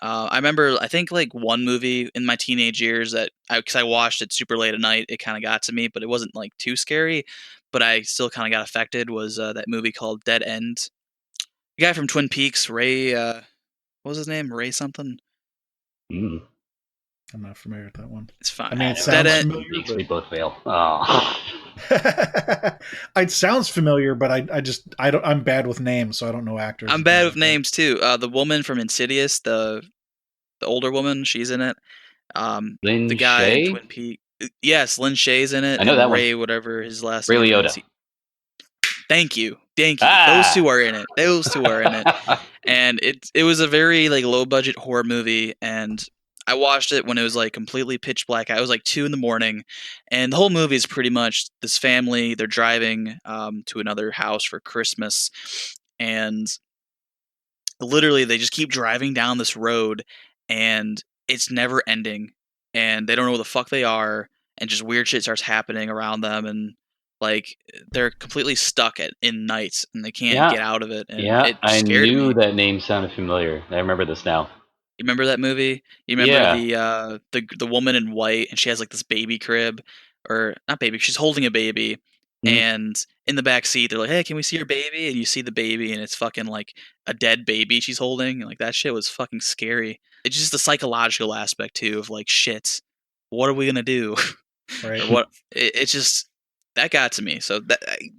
I remember, I think like one movie in my teenage years that because I watched it super late at night, it kind of got to me, but it wasn't like too scary. But I still kind of got affected. Was that movie called Dead End? The guy from Twin Peaks, Ray. What was his name? Ray something. Mm. I'm not familiar with that one. It's I fine. mean, it I Dead sounds never End. familiar, Twin We but both fail. Oh. it sounds familiar, but I don't. I'm bad with names, so I don't know actors I'm and things bad with like that. names too. The woman from Insidious, the older woman, she's in it. The Lin guy in Shay? Twin Peaks. Yes, Lin Shaye's in it, I know and that one. Ray, whatever his last Ray name Liotta. is. Thank you, thank you. Those two Ah! are in it. Those two are in it, and it was a very like low budget horror movie, and I watched it when it was like completely pitch black. I was like 2 in the morning, and the whole movie is pretty much this family. They're driving to another house for Christmas, and literally they just keep driving down this road, and it's never ending, and they don't know where the fuck they are, and just weird shit starts happening around them, and like they're completely stuck in nights and they can't Yeah, get out of it, and yeah, it I scared knew me. that name sounded familiar. I remember this now. You remember that movie? You remember Yeah. the woman in white, and she has like this baby crib, or not baby? She's holding a baby, Mm. and in the back seat, they're like, "Hey, can we see your baby?" And you see the baby, and it's fucking like a dead baby she's holding. And, like that shit was fucking scary. It's just the psychological aspect too of like, shit, what are we gonna do, or Right. what? It's just that got to me. So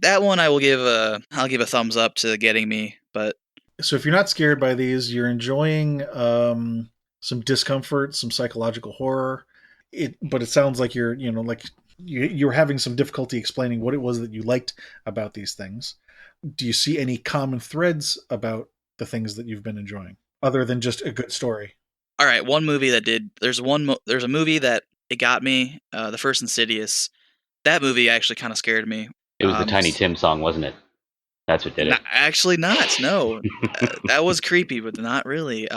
that one I'll give a thumbs up to getting me, but. So if you're not scared by these, you're enjoying some discomfort, some psychological horror. But it sounds like like you're having some difficulty explaining what it was that you liked about these things. Do you see any common threads about the things that you've been enjoying, other than just a good story? All right, one movie that did. There's a movie that it got me. The first Insidious. That movie actually kind of scared me. It was the Tiny Tim song, wasn't it? That's what did Not, it. actually not. No, that was creepy, but not really.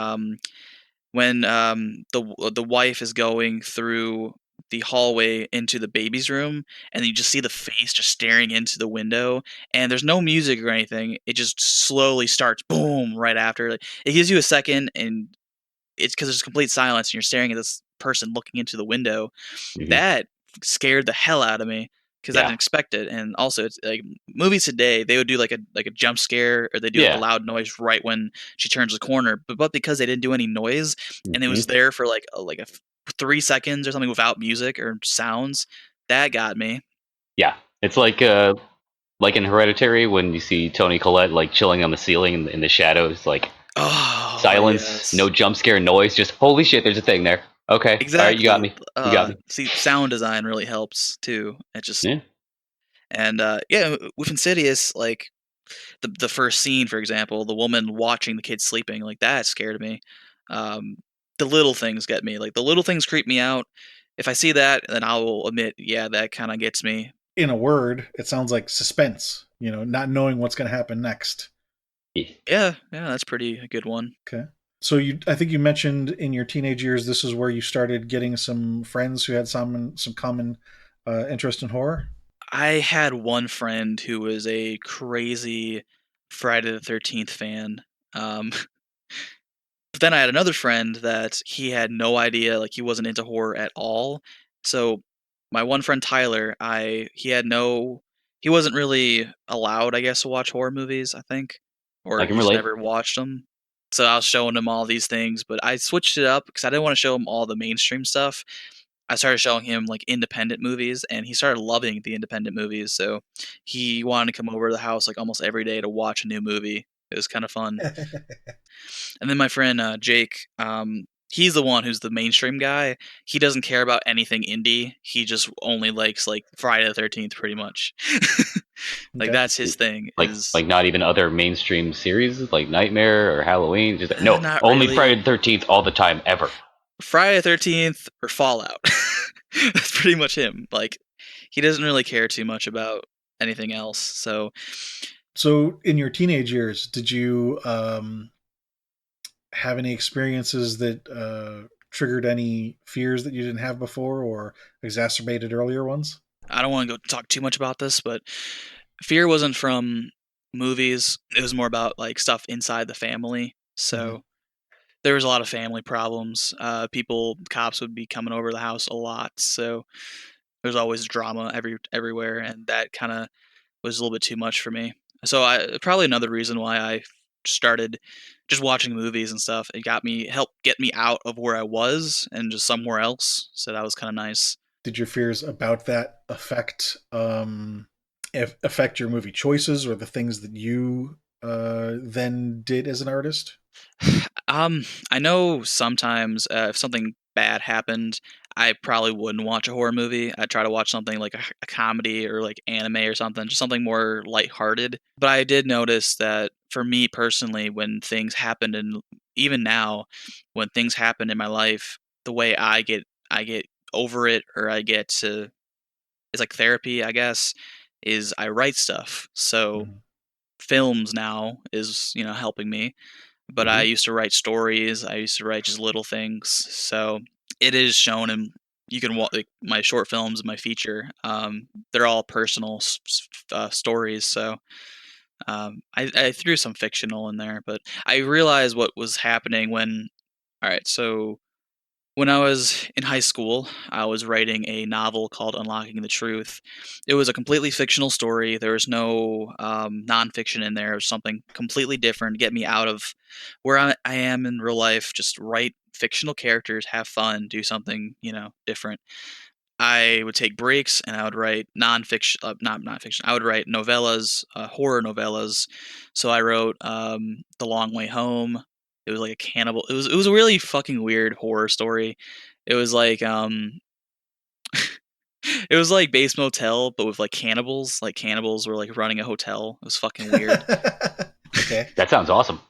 When the wife is going through the hallway into the baby's room, and you just see the face just staring into the window, and there's no music or anything. It just slowly starts, boom, right after. Like, it gives you a second, and it's because there's complete silence, and you're staring at this person looking into the window. Hmm. That scared the hell out of me because I Yeah. didn't expect it. And also, it's like movies today, they would do like a jump scare, or they do like a Yeah. loud noise right when she turns the corner. But because they didn't do any noise, and it Hmm. was there for like 3 seconds or something without music or sounds, that got me. Yeah. It's like in Hereditary when you see Tony Collette like chilling on the ceiling in the shadows, like Oh silence, no yes, jump scare noise, just holy shit, there's a thing there. Okay. All right, you got exactly. me. You got me. See, sound design really helps too. It just Yeah. and yeah, with Insidious, like the first scene, for example, the woman watching the kid sleeping, like that scared me. Um, the little things get me. Like the little things creep me out. If I see that, then I will admit, yeah, that kind of gets me. In a word, it sounds like suspense. Not knowing what's going to happen next. Yeah, yeah, that's pretty a good one. Okay. So I think you mentioned in your teenage years, this is where you started getting some friends who had some common interest in horror? I had one friend who was a crazy Friday the 13th fan. Um, but then I had another friend that he had no idea, like he wasn't into horror at all. So my one friend Tyler, he wasn't really allowed, I guess, to watch horror movies, I think, I or can he just relate. never watched them. So I was showing him all these things, but I switched it up because I didn't want to show him all the mainstream stuff. I started showing him like independent movies, and he started loving the independent movies. So he wanted to come over to the house like almost every day to watch a new movie. It was kind of fun. And then my friend Jake, he's the one who's the mainstream guy. He doesn't care about anything indie. He just only likes like Friday the 13th, pretty much. Like Okay. that's his thing. Is Like not even other mainstream series like Nightmare or Halloween. Just no, not only really Friday the 13th all the time ever. Friday the 13th or Fallout. That's pretty much him. Like he doesn't really care too much about anything else. So So, in your teenage years, did you have any experiences that triggered any fears that you didn't have before or exacerbated earlier ones? I don't want to go talk too much about this, but fear wasn't from movies. It was more about like stuff inside the family. Mm-hmm. So there was a lot of family problems. Cops would be coming over the house a lot. So there's always drama everywhere, and that kind of was a little bit too much for me. So I probably another reason why I started just watching movies and stuff. It helped get me out of where I was and just somewhere else. So that was kind of nice. Did your fears about that affect your movie choices or the things that you then did as an artist? I know sometimes if something bad happened, I probably wouldn't watch a horror movie. I'd try to watch something like a comedy or like anime or something, just something more lighthearted. But I did notice that for me personally, when things happened, and even now, when things happen in my life, the way I get over it, or I get to, it's like therapy, I guess, is I write stuff. So Mm-hmm. films now is helping me, but I Hmm. used to write stories. I used to write just little things. So it is shown in, you can watch like, my short films, my feature. They're all personal stories. So I threw some fictional in there, but I realized what was happening when. All right, so when I was in high school, I was writing a novel called Unlocking the Truth. It was a completely fictional story. There was no nonfiction in there. It was something completely different, get me out of where I am in real life. Just write fictional characters, have fun, do something, different. I would take breaks and I would write nonfiction, not nonfiction. I would write novellas, horror novellas. So I wrote The Long Way Home. It was like a cannibal. It was a really fucking weird horror story. It was like it was like Base Motel, but with like cannibals. Like cannibals were like running a hotel. It was fucking weird. Okay. That sounds awesome.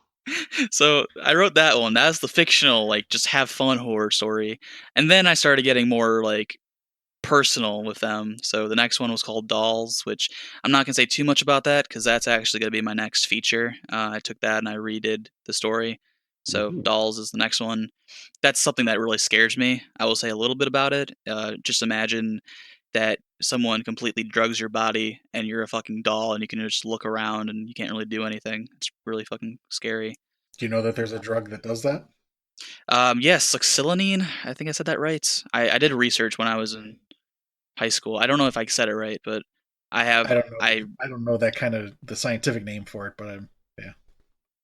So I wrote that one. That's the fictional, like just have fun horror story. And then I started getting more like personal with them. So the next one was called Dolls, which I'm not gonna say too much about that because that's actually gonna be my next feature. I took that and I redid the story. So Hmm. Dolls is the next one. That's something that really scares me. I will say a little bit about it. Just imagine that someone completely drugs your body and you're a fucking doll and you can just look around and you can't really do anything. It's really fucking scary. Do you know that there's a drug that does that? Yes, like Xylanine. I think I said that right. I did research when I was in high school. I don't know if I said it right, but I have I don't know. I I don't know that kind of the scientific name for it, but I'm yeah.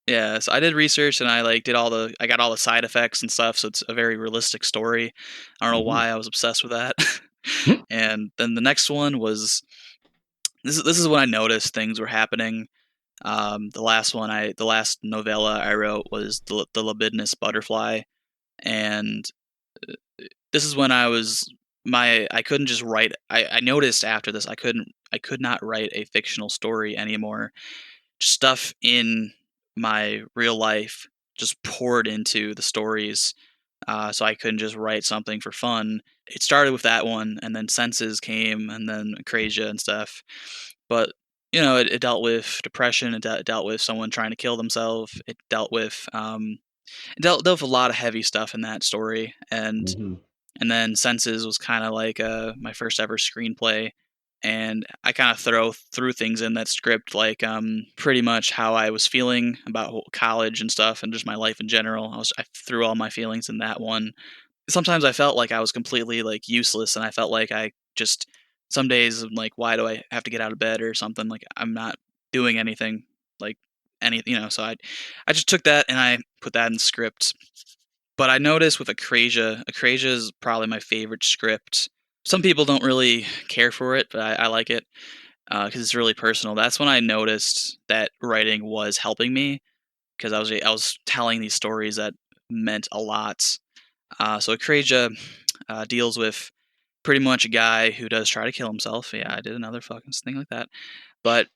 yeah, so I did research and I like I got all the side effects and stuff, so it's a very realistic story. I don't know Hmm. why I was obsessed with that. And then the next one was, this is when I noticed things were happening. The last novella I wrote was the libidinous butterfly, and this is when I couldn't just write. I noticed after this I could not write a fictional story anymore. Stuff in my real life just poured into the stories, so I couldn't just write something for fun. It started with that one, and then Senses came, and then Acrasia and stuff. But it dealt with depression. It dealt with someone trying to kill themselves. It dealt with a lot of heavy stuff in that story, and Hmm. And then Senses was kind of like my first ever screenplay, and I kind of threw things in that script, like pretty much how I was feeling about college and stuff, and just my life in general. I threw all my feelings in that one. Sometimes I felt like I was completely like useless, and I felt like I just some days I'm like, why do I have to get out of bed or something? Like I'm not doing anything, like anything. So I just took that and I put that in the script. But I noticed with Acrasia is probably my favorite script. Some people don't really care for it, but I like it because it's really personal. That's when I noticed that writing was helping me because I was telling these stories that meant a lot. So Acrasia deals with pretty much a guy who does try to kill himself. Yeah, I did another fucking thing like that. But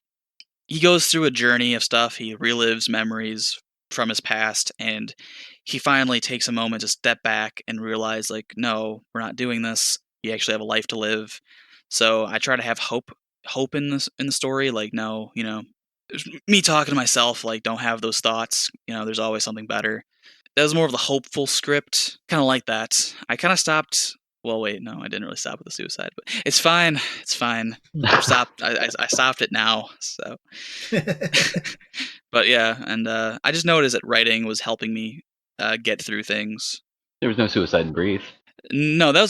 he goes through a journey of stuff. He relives memories from his past, and he finally takes a moment to step back and realize, like, no, we're not doing this. You actually have a life to live. So I try to have hope in the story. Like, no, me talking to myself. Like, don't have those thoughts. There's always something better. That was more of the hopeful script, kind of like that. I kind of stopped. Well, wait, no, I didn't really stop with the suicide, but it's fine. It's fine. I've stopped. I stopped it now. So, but yeah, and I just noticed that writing was helping me get through things. There was no suicide in Breathe. No, that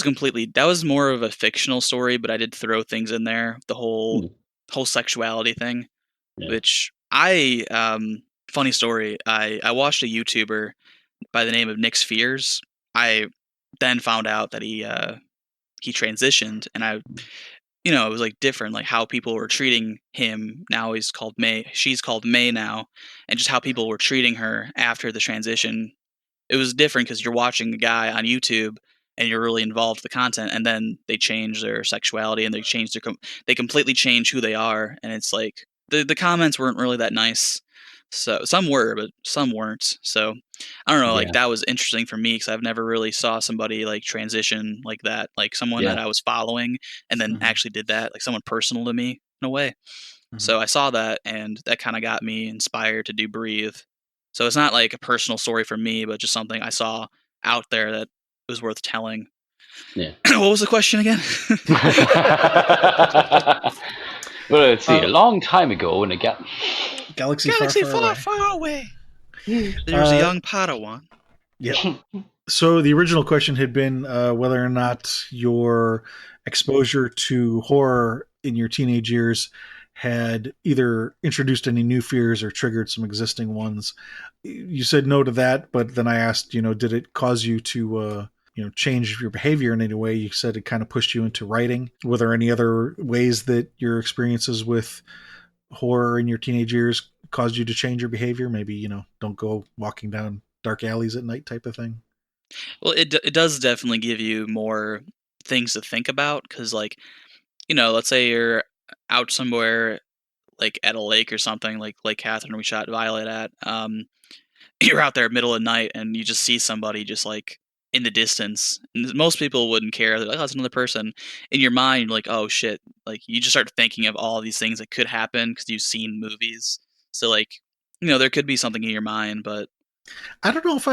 was more of a fictional story, but I did throw things in there. The Hmm. whole sexuality thing, Yeah. which funny story. I watched a YouTuber by the name of Nick Spheres. I then found out that he transitioned, and it was like different, like how people were treating him. Now she's called May now, and just how people were treating her after the transition. It was different because you're watching a guy on YouTube and you're really involved with the content, and then they change their sexuality and they completely change who they are, and it's like the comments weren't really that nice. So some were, but some weren't. So I don't know. Like Yeah. that was interesting for me because I've never really saw somebody like transition like that, like someone Yeah. that I was following and then Mhm, actually did that, like someone personal to me in a way. mhm. So I saw that, and that kind of got me inspired to do Breathe. So it's not like a personal story for me, but just something I saw out there that was worth telling. Yeah. What was the question again? Well, let's see. A Uh, long time ago, in a Galaxy far, Galaxy far far, away. far away. There's a Uh, young Padawan. yep. So the original question had been whether or not your exposure to horror in your teenage years had either introduced any new fears or triggered some existing ones. You said no to that, but then I asked, did it cause you to, change your behavior in any way? You said it kind of pushed you into writing. Were there any other ways that your experiences with horror in your teenage years caused you to change your behavior? Maybe, don't go walking down dark alleys at night type of thing. Well, it does definitely give you more things to think about because, like, let's say you're out somewhere like at a lake or something, like Lake Catherine we shot Violet at. You're out there middle of the night and you just see somebody just like in the distance. And most people wouldn't care. They're like, oh, it's another person. In your mind, you're like, oh shit. Like you just start thinking of all these things that could happen because you've seen movies. So like, there could be something in your mind, but I don't know if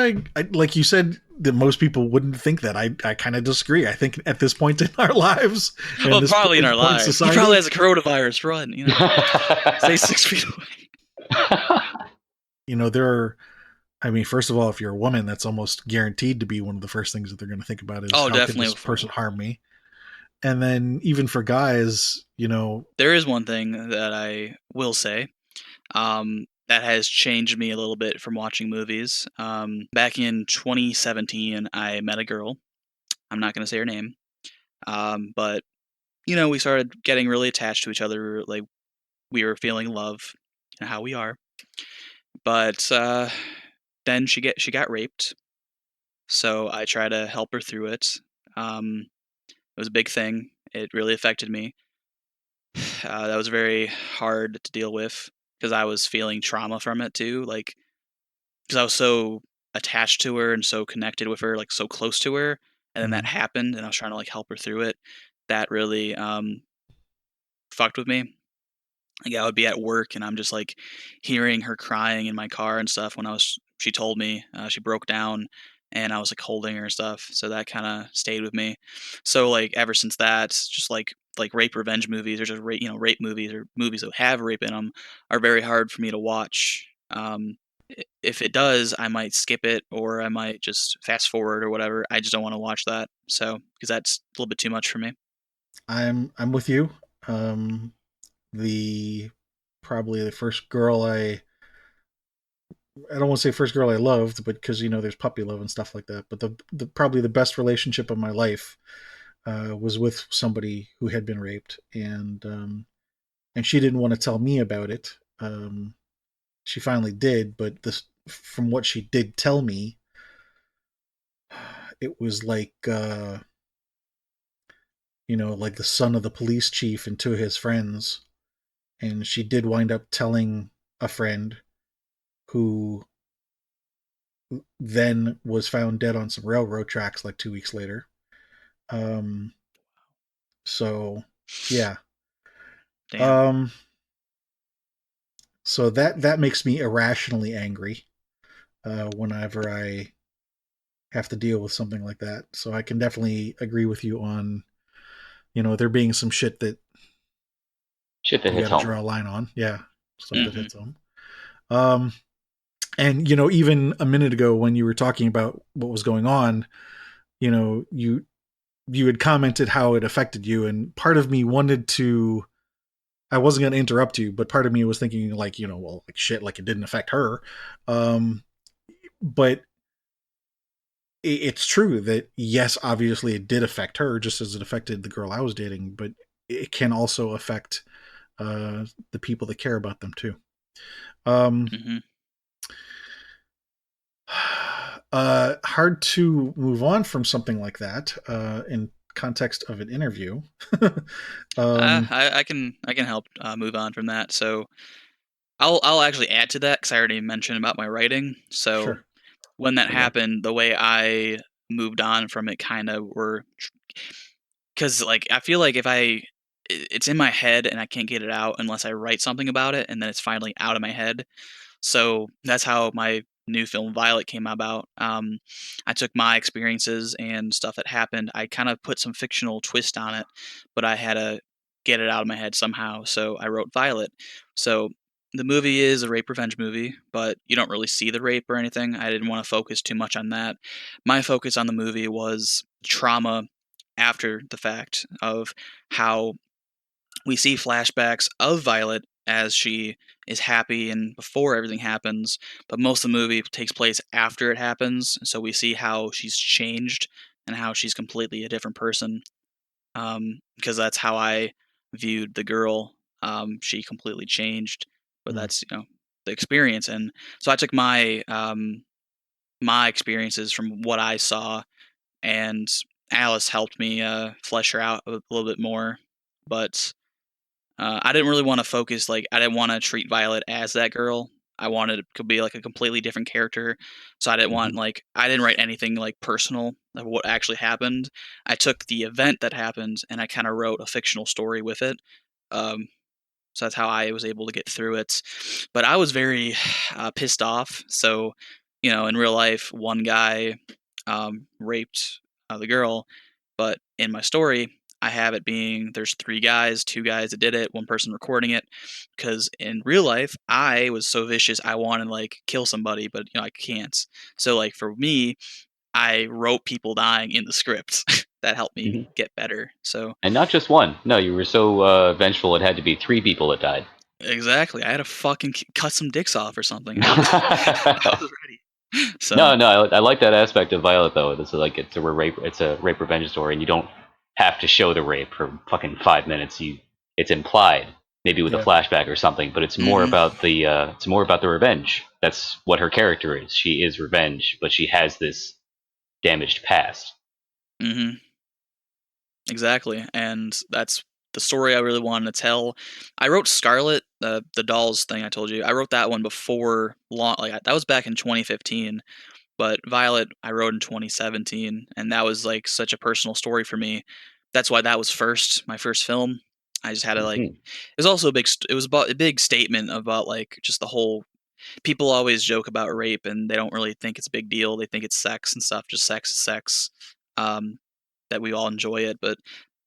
like you said that most people wouldn't think that. I kind of disagree. I think at this point in our lives, and well, this probably in our point in lives, he probably society, has a coronavirus. Run, stay 6 feet away. there are. I mean, first of all, if you're a woman, that's almost guaranteed to be one of the first things that they're going to think about is Oh, how can this definitely. person harm me? And then even for guys, There is one thing that I will say. That has changed me a little bit from watching movies. Back in 2017, I met a girl. I'm not going to say her name, but we started getting really attached to each other. Like we were feeling love, how we are. But then she got raped, so I tried to help her through it. It was a big thing. It really affected me. That was very hard to deal with because I was feeling trauma from it too. Like because I was so attached to her and so connected with her, like so close to her, and then that Mhm. happened, and I was trying to like help her through it. That really fucked with me. Like I would be at work and I'm just like hearing her crying in my car and stuff. She told me she broke down, and I was like holding her and stuff. So that kind of stayed with me. So like ever since that, just like rape revenge movies or just rape, rape movies or movies that have rape in them are very hard for me to watch. If it does, I might skip it or I might just fast forward or whatever. I just don't want to watch that. So because that's a little bit too much for me. I'm with you. Um, the Probably the first girl I don't want to say first girl I loved, but because there's puppy love and stuff like that. But the probably the best relationship of my life was with somebody who had been raped, and she didn't want to tell me about it. She finally did, but this from what she did tell me, it was like the son of the police chief and two of his friends, and she did wind up telling a friend who then was found dead on some railroad tracks like 2 weeks later. Um, so yeah. Damn. Um, so that makes me irrationally angry whenever I have to deal with something like that. So I can definitely agree with you on there being some shit that Shit that you got hits to home. draw a line on. Yeah, stuff that Hmm. hits home. Um, and even a minute ago when you were talking about what was going on, you had commented how it affected you, and part of me wanted to. I wasn't going to interrupt you, but part of me was thinking like, well, like shit, like it didn't affect her. But it's true that yes, obviously it did affect her, just as it affected the girl I was dating. But it can also affect the people that care about them too. Um, Hmm. Hard to move on from something like that in context of an interview. um, I can help move on from that. So I'll actually add to that because I already mentioned about my writing. So sure. when that happened, the way I moved on from it kind of were because like I feel like if it's in my head and I can't get it out unless I write something about it and then it's finally out of my head. So that's how my new film Violet came about. I took my experiences and stuff that happened. I kind of put some fictional twist on it, but I had to get it out of my head somehow. So I wrote Violet. So the movie is a rape revenge movie, but you don't really see the rape or anything. I didn't want to focus too much on that. My focus on the movie was trauma after the fact of how we see flashbacks of Violet as she is happy and before everything happens, but most of the movie takes place after it happens. So we see how she's changed and how she's completely a different person. Because that's how I viewed the girl. She completely changed, but Mm, that's the experience. And so I took my experiences from what I saw, and Alice helped me flesh her out a little bit more. But I didn't really want to focus, like, I didn't want to treat Violet as that girl. I wanted it to be like a completely different character. So I didn't want, Hmm. like, I didn't write anything like personal of what actually happened. I took the event that happened and I kind of wrote a fictional story with it. Um, so that's how I was able to get through it. But I was very pissed off. So, in real life, one guy raped the girl, but in my story, I have it being there's three guys, two guys that did it, one person recording it. Because in real life, I was so vicious, I want to like kill somebody, but I can't. So like for me, I wrote people dying in the script. That helped me Hmm. get better. So And not just one. No, you were so vengeful it had to be three people that died. exactly, I had to fucking cut some dicks off or something. I was I No, was ready. So no, I like that aspect of Violet though. It's like it's a rape revenge story, and you don't have to show the rape for fucking 5 minutes. It's implied, maybe with a yeah. flashback or something, but hmm it's more about the revenge. That's what her character is. She is revenge, but she has this damaged past. hmm exactly, and that's the story I really wanted to tell. I wrote Scarlet, the dolls thing I told you. I wrote that one before long, like that was back in 2015. But Violet, I wrote in 2017, and that was like such a personal story for me. That's why that was my first film. I just had to like. Hmm. It was also a big. It was about a big statement about like just the whole. people always joke about rape and they don't really think it's a big deal. They think it's sex and stuff. Just sex is sex. Um, that we all enjoy it, but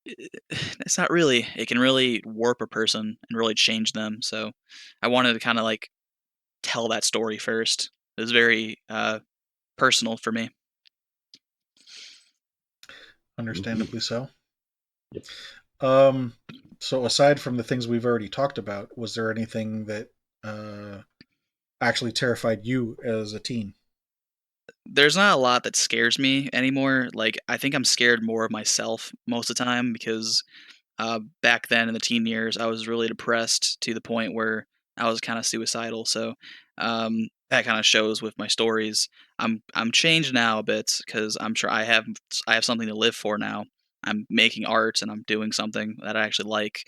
it's not really. It can really warp a person and really change them. So I wanted to kind of like tell that story first. It was very personal for me. Understandably so. Yep. Um, so aside from the things we've already talked about, was there anything that actually terrified you as a teen? There's not a lot that scares me anymore. Like I think I'm scared more of myself most of the time because back then in the teen years, I was really depressed to the point where I was kind of suicidal. So that kind of shows with my stories. I'm changed now a bit because I'm sure I have something to live for now. I'm making art and I'm doing something that I actually like.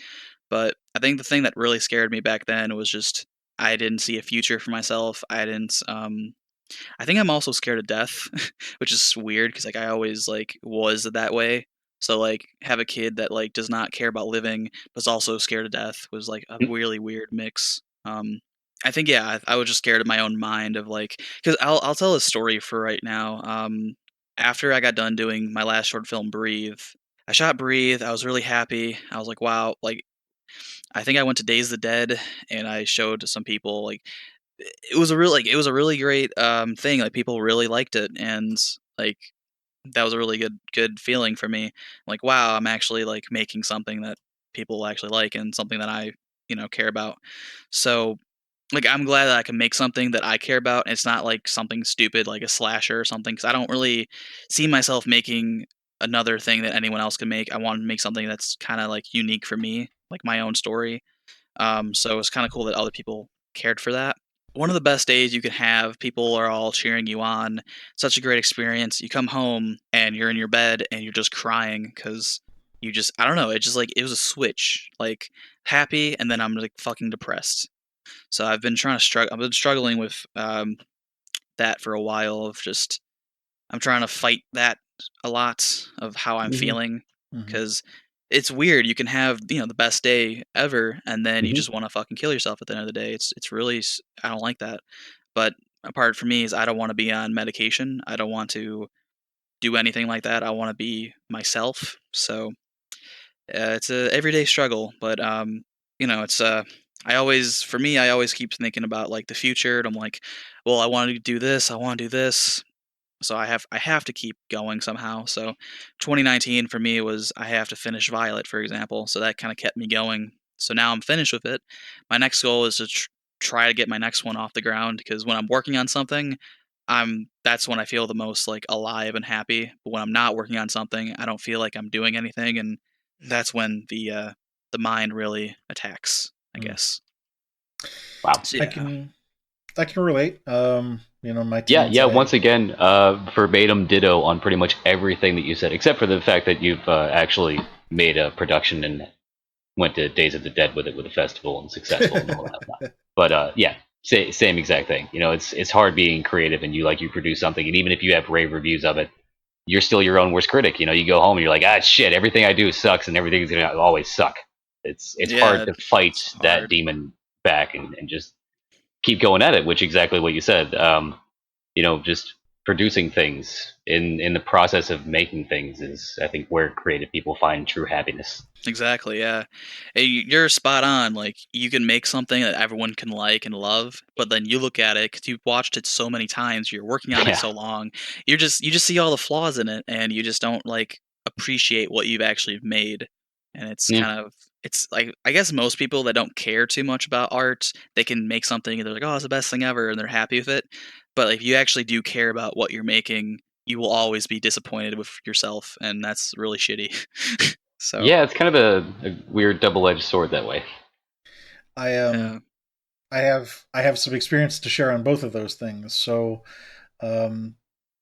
But I think the thing that really scared me back then was just I didn't see a future for myself. I didn't. I think I'm also scared of death, which is weird because like I always like was that way. So like have a kid that like does not care about living but is also scared of death was like a really weird mix. I think yeah, I was just scared of my own mind of like because I'll tell a story for right now. After I got done doing my last short film, Breathe, I shot Breathe. I was really happy. I was like, wow, like I think I went to Days of the Dead and I showed some people like it was a really great thing. Like people really liked it, and like that was a really good feeling for me. Like wow, I'm actually like making something that people actually like and something that I care about. So like I'm glad that I can make something that I care about. And it's not like something stupid like a slasher or something because I don't really see myself making another thing that anyone else can make. I want to make something that's kind of like unique for me, like my own story. So it's kind of cool that other people cared for that. One of the best days you can have, people are all cheering you on. Such a great experience. You come home and you're in your bed and you're just crying because you just, I don't know, it just like, it was a switch. Like happy and then I'm like fucking depressed. So I've been trying to struggle, I've been struggling with that for a while of just I'm trying to fight that a lot of how I'm Mm-hmm. feeling Mm-hmm. because it's weird. You can have the best day ever, and then you Mm-hmm. just want to fucking kill yourself at the end of the day. It's really I don't like that. But a part for me is I don't want to be on medication. I don't want to do anything like that. I want to be myself. So it's a everyday struggle, but it's I always for me I always keep thinking about like the future, and I'm like, well, I want to do this. I want to do this so I have to keep going somehow. So 2019 for me was I have to finish Violet, for example. So that kind of kept me going. So now I'm finished with it. My next goal is to try to get my next one off the ground because when I'm working on something, that's when I feel the most like alive and happy. But when I'm not working on something, I don't feel like I'm doing anything, and that's when the mind really attacks, I Mm. guess. Wow. So I yeah, can I can relate. My Yeah, teens, yeah. I Once again, verbatim ditto on pretty much everything that you said, except for the fact that you've actually made a production and went to Days of the Dead with it with a festival and successful and all that. But yeah, same exact thing. It's hard being creative and you produce something, and even if you have rave reviews of it, you're still your own worst critic. You go home and you're like, ah, shit, everything I do sucks, and everything's gonna always suck. It's hard yeah, to fight it's that hard. demon back and just keep going at it, which exactly what you said. Just producing things in the process of making things is, I think, where creative people find true happiness. Exactly, yeah. Hey, you're spot on. Like, you can make something that everyone can like and love, but then you look at it because you've watched it so many times, you're working on it Yeah. so long, you just see all the flaws in it, and you just don't like appreciate what you've actually made. And it's Yeah. kind of it's like I guess most people that don't care too much about art, they can make something and they're like, oh, it's the best thing ever, and they're happy with it. But if you actually do care about what you're making, you will always be disappointed with yourself, and that's really shitty. So. Yeah, it's kind of a weird double-edged sword that way. I Yeah. I have some experience to share on both of those things. So um,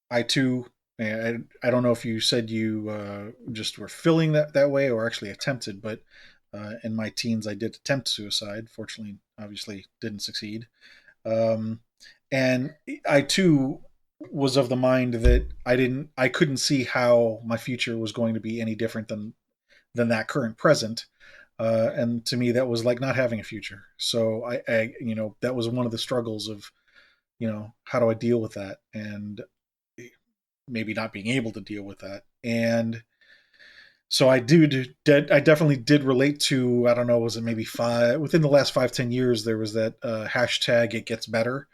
I too I don't know if you said you just were feeling that way or actually attempted, but in my teens I did attempt suicide. Fortunately, obviously didn't succeed. Um, and I too was of the mind that I couldn't see how my future was going to be any different than that current present. And to me, that was like not having a future. So that was one of the struggles of, how do I deal with that, and maybe not being able to deal with that. And so I definitely did relate to, I don't know, was it maybe within the last 5-10 years, there was that hashtag it gets better.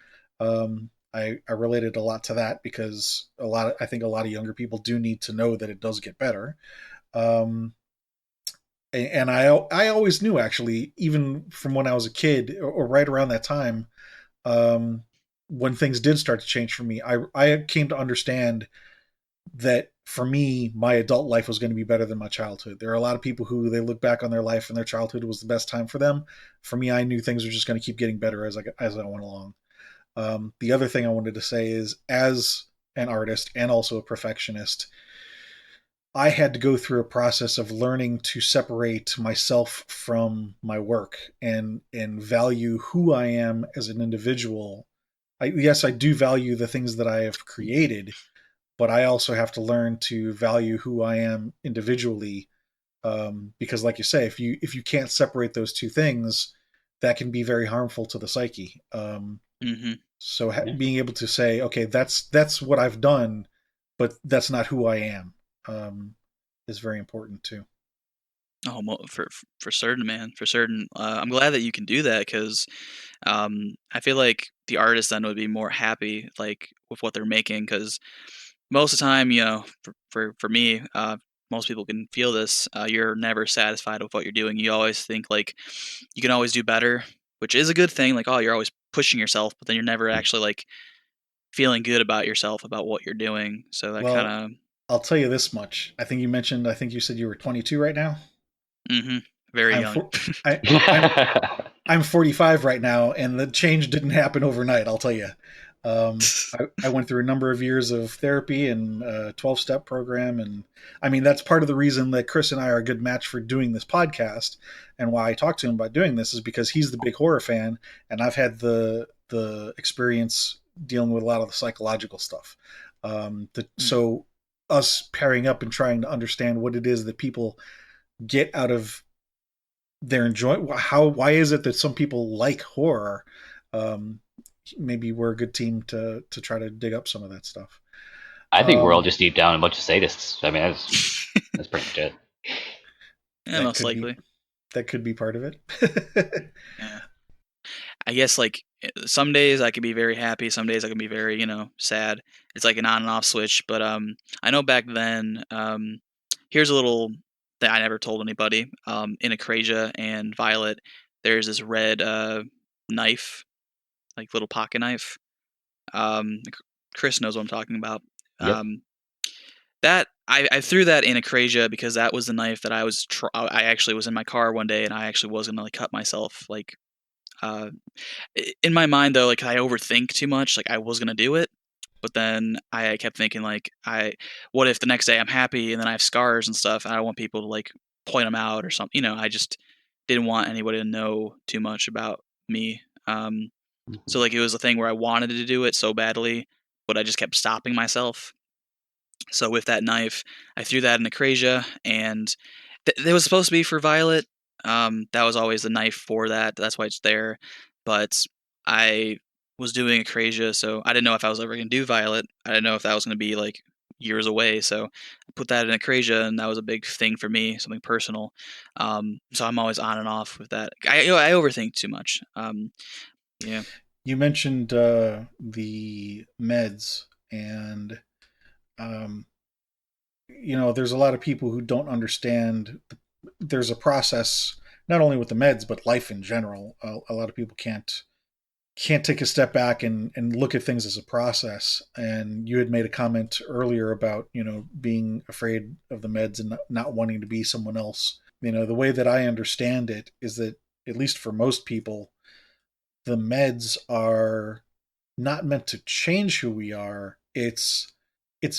I related a lot to that because I think a lot of younger people do need to know that it does get better. Um, and I always knew, actually, even from when I was a kid, or right around that time, um, when things did start to change for me, I came to understand that for me, my adult life was going to be better than my childhood. There are a lot of people who they look back on their life and their childhood was the best time for them. For me, I knew things were just going to keep getting better as I went along. The other thing I wanted to say is, as an artist and also a perfectionist, I had to go through a process of learning to separate myself from my work, and value who I am as an individual. Yes, I do value the things that I have created, but I also have to learn to value who I am individually. Because, like you say, if you can't separate those two things, that can be very harmful to the psyche. Hmm. So Yeah. being able to say, okay, that's what I've done, but that's not who I am, is very important too. Oh, for certain, man, for certain. I'm glad that you can do that because I feel like the artist then would be more happy like with what they're making because most of the time, for me, most people can feel this. You're never satisfied with what you're doing. You always think like you can always do better, which is a good thing. Like, oh, you're always pushing yourself, but then you're never actually like feeling good about yourself about what you're doing. So that kind Well, of, I'll tell you this much. I think you said you were 22 right now. hmm very I'm young. for, I I'm 45 right now, and the change didn't happen overnight. I'll tell you. I went through a number of years of therapy and a 12-step program, and I mean that's part of the reason that Chris and I are a good match for doing this podcast, and why I talked to him about doing this is because he's the big horror fan, and I've had the experience dealing with a lot of the psychological stuff. Mm. So us pairing up and trying to understand what it is that people get out of their enjoy how why is it that some people like horror. um Maybe we're a good team to try to dig up some of that stuff. I think we're all um just deep down a bunch of sadists. I mean, that's pretty much it. Yeah, that most could be likely. that could be part of it. Yeah. I guess like some days I can be very happy, some days I can be very, sad. It's like an on and off switch. But I know back then, here's a little that I never told anybody. In Acrasia and Violet, there's this red knife, like little pocket knife. Chris knows what I'm talking about. Yep. Um, that I threw that in Acrasia because that was the knife that I actually was in my car one day and I actually was gonna like cut myself like uh in my mind though, like I overthink too much. Like I was gonna do it, but then I kept thinking like what if the next day I'm happy and then I have scars and stuff, and I don't want people to like point them out or something. I just didn't want anybody to know too much about me. So like it was a thing where I wanted to do it so badly, but I just kept stopping myself. So with that knife, I threw that in Acrasia, and it was supposed to be for Violet. That was always the knife for that. That's why it's there. But I was doing Acrasia, so I didn't know if I was ever going to do Violet. I didn't know if that was going to be like years away. So I put that in Acrasia, and that was a big thing for me, something personal. So I'm always on and off with that. I overthink too much. Yeah. You mentioned the meds, and um, there's a lot of people who don't understand there's a process, not only with the meds but life in general. A lot of people can't take a step back and look at things as a process. And you had made a comment earlier about being afraid of the meds and not wanting to be someone else. The way that I understand it is that, at least for most people, the meds are not meant to change who we are. It's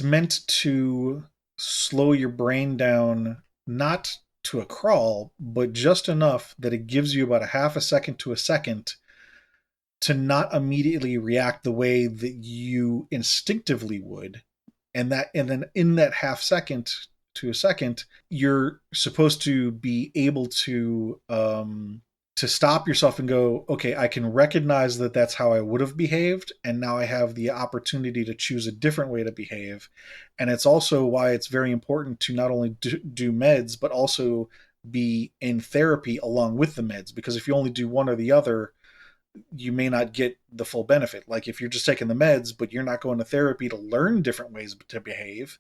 meant to slow your brain down, not to a crawl, but just enough that it gives you about a half a second to a second to not immediately react the way that you instinctively would. And then in that half second, to a second, you're supposed to be able to stop yourself and go, okay, I can recognize that that's how I would have behaved, and now I have the opportunity to choose a different way to behave. And it's also why it's very important to not only do meds, but also be in therapy along with the meds, because if you only do one or the other, you may not get the full benefit. Like if you're just taking the meds, but you're not going to therapy to learn different ways to behave,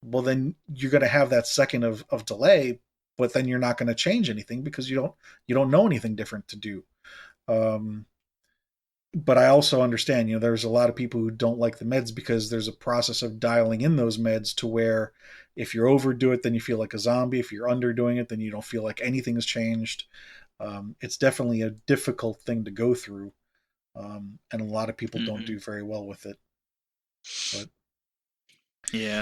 well, then you're going to have that second of delay, but then you're not going to change anything because you don't know anything different to do. Um, but I also understand, there's a lot of people who don't like the meds because there's a process of dialing in those meds to where if you overdo it, then you feel like a zombie. If you're underdoing it, then you don't feel like anything has changed. It's definitely a difficult thing to go through, and a lot of people don't Mm-hmm. do very well with it. But Yeah.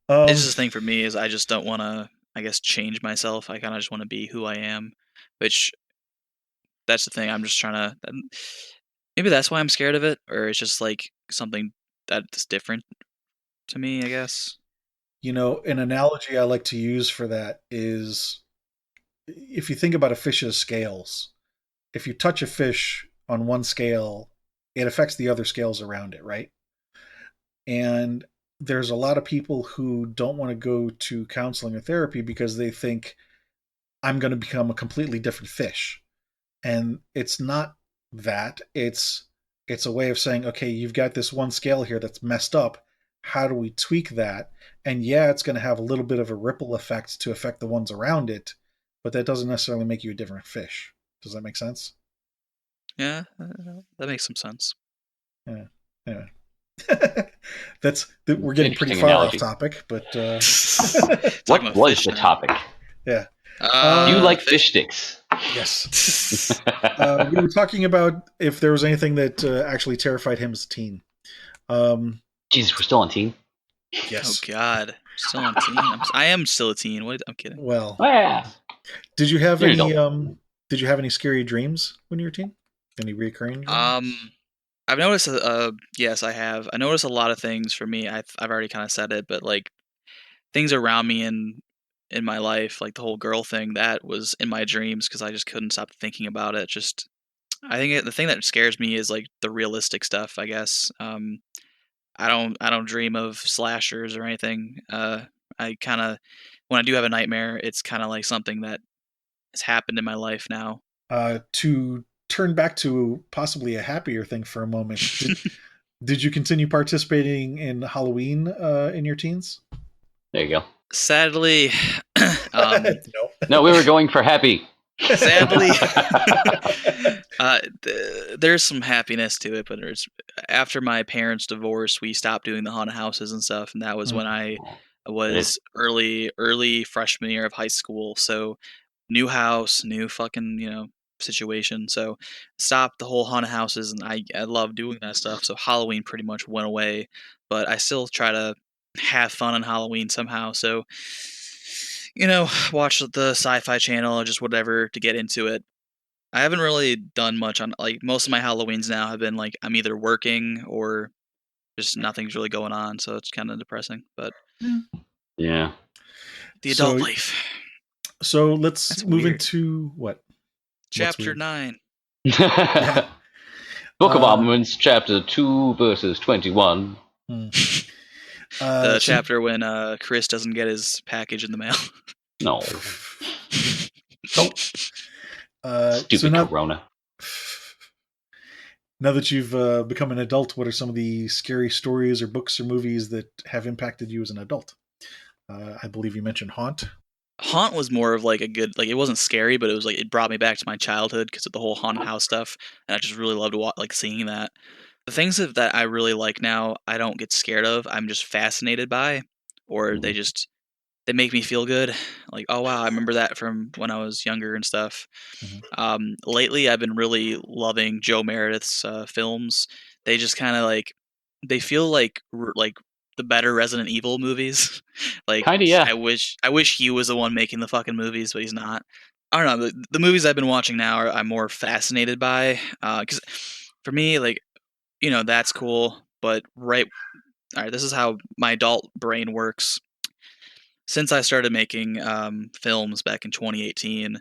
It's um, just the thing for me is I just don't want to, I guess, change myself. I kind of just want to be who I am, which that's the thing. I'm just trying to. Maybe that's why I'm scared of it, or it's just like something that's different to me, I guess. an analogy I like to use for that is if you think about a fish's scales, if you touch a fish on one scale, it affects the other scales around it, right? And there's a lot of people who don't want to go to counseling or therapy because they think I'm going to become a completely different fish. And it's not that. It's a way of saying, okay, you've got this one scale here that's messed up. How do we tweak that? And yeah, it's going to have a little bit of a ripple effect to affect the ones around it, but that doesn't necessarily make you a different fish. Does that make sense? Yeah, that makes some sense. Yeah. Anyway. We're getting pretty Interesting far off analogy. topic, but Talking What about was fish the now. topic? yeah. Do you like Fish. fish sticks? Yes. We were talking about if there was anything that actually terrified him as a teen. Um, Jesus, we're still on team. Oh yes. God, still on teen. I am still a teen. What? I'm kidding. Well, Oh, yeah, did you have you're an any adult. scary dreams when you were a teen? Any recurring dreams? Um, I've noticed. Yes, I have. I noticed a lot of things for me. I've already kind of said it, but like things around me in my life, like the whole girl thing, that was in my dreams because I just couldn't stop thinking about it. Just I think the thing that scares me is like the realistic stuff. I guess. I don't dream of slashers or anything. I kind of when I do have a nightmare, it's kind of like something that has happened in my life now. To turn back to possibly a happier thing for a moment, did you continue participating in Halloween in your teens? There you go. Sadly, um, No, we were going for happy. sadly, there's some happiness to it, but there's after my parents' divorce, we stopped doing the haunted houses and stuff, and that was no. when I It is. was early freshman year of high school. So new house, new fucking situation. So stopped the whole haunted houses, and I love doing that stuff. So Halloween pretty much went away, but I still try to have fun on Halloween somehow. So watch the Sci-Fi Channel or just whatever to get into it. I haven't really done much on like most of my Halloweens now have been like I'm either working or just nothing's really going on, so it's kind of depressing. But Yeah. Yeah. the adult So life. so let's That's move weird. into what? What's Chapter weird? 9. Yeah. Book of Uh, Mormons, chapter 2, verses 21. hmm. The So chapter when Chris doesn't get his package in the mail. No. nope. So Stupid Corona. now that you've become an adult, what are some of the scary stories or books or movies that have impacted you as an adult? I believe you mentioned Haunt. Haunt was more of like a good like it wasn't scary, but it was like it brought me back to my childhood because of the whole haunted house stuff, and I just really loved like seeing that. The things that I really like now, I don't get scared of. I'm just fascinated by, or Mhm. they make me feel good. Like, oh wow, I remember that from when I was younger and stuff. Mhm. Lately, I've been really loving Joe Meredith's films. They just kind of like they feel like the better Resident Evil movies. Like Kinda, yeah. I wish he was the one making the fucking movies, but he's not. I don't know. The movies I've been watching now I'm more fascinated by because for me, like that's cool, but right. All right, this is how my adult brain works. since I started making films back in 2018,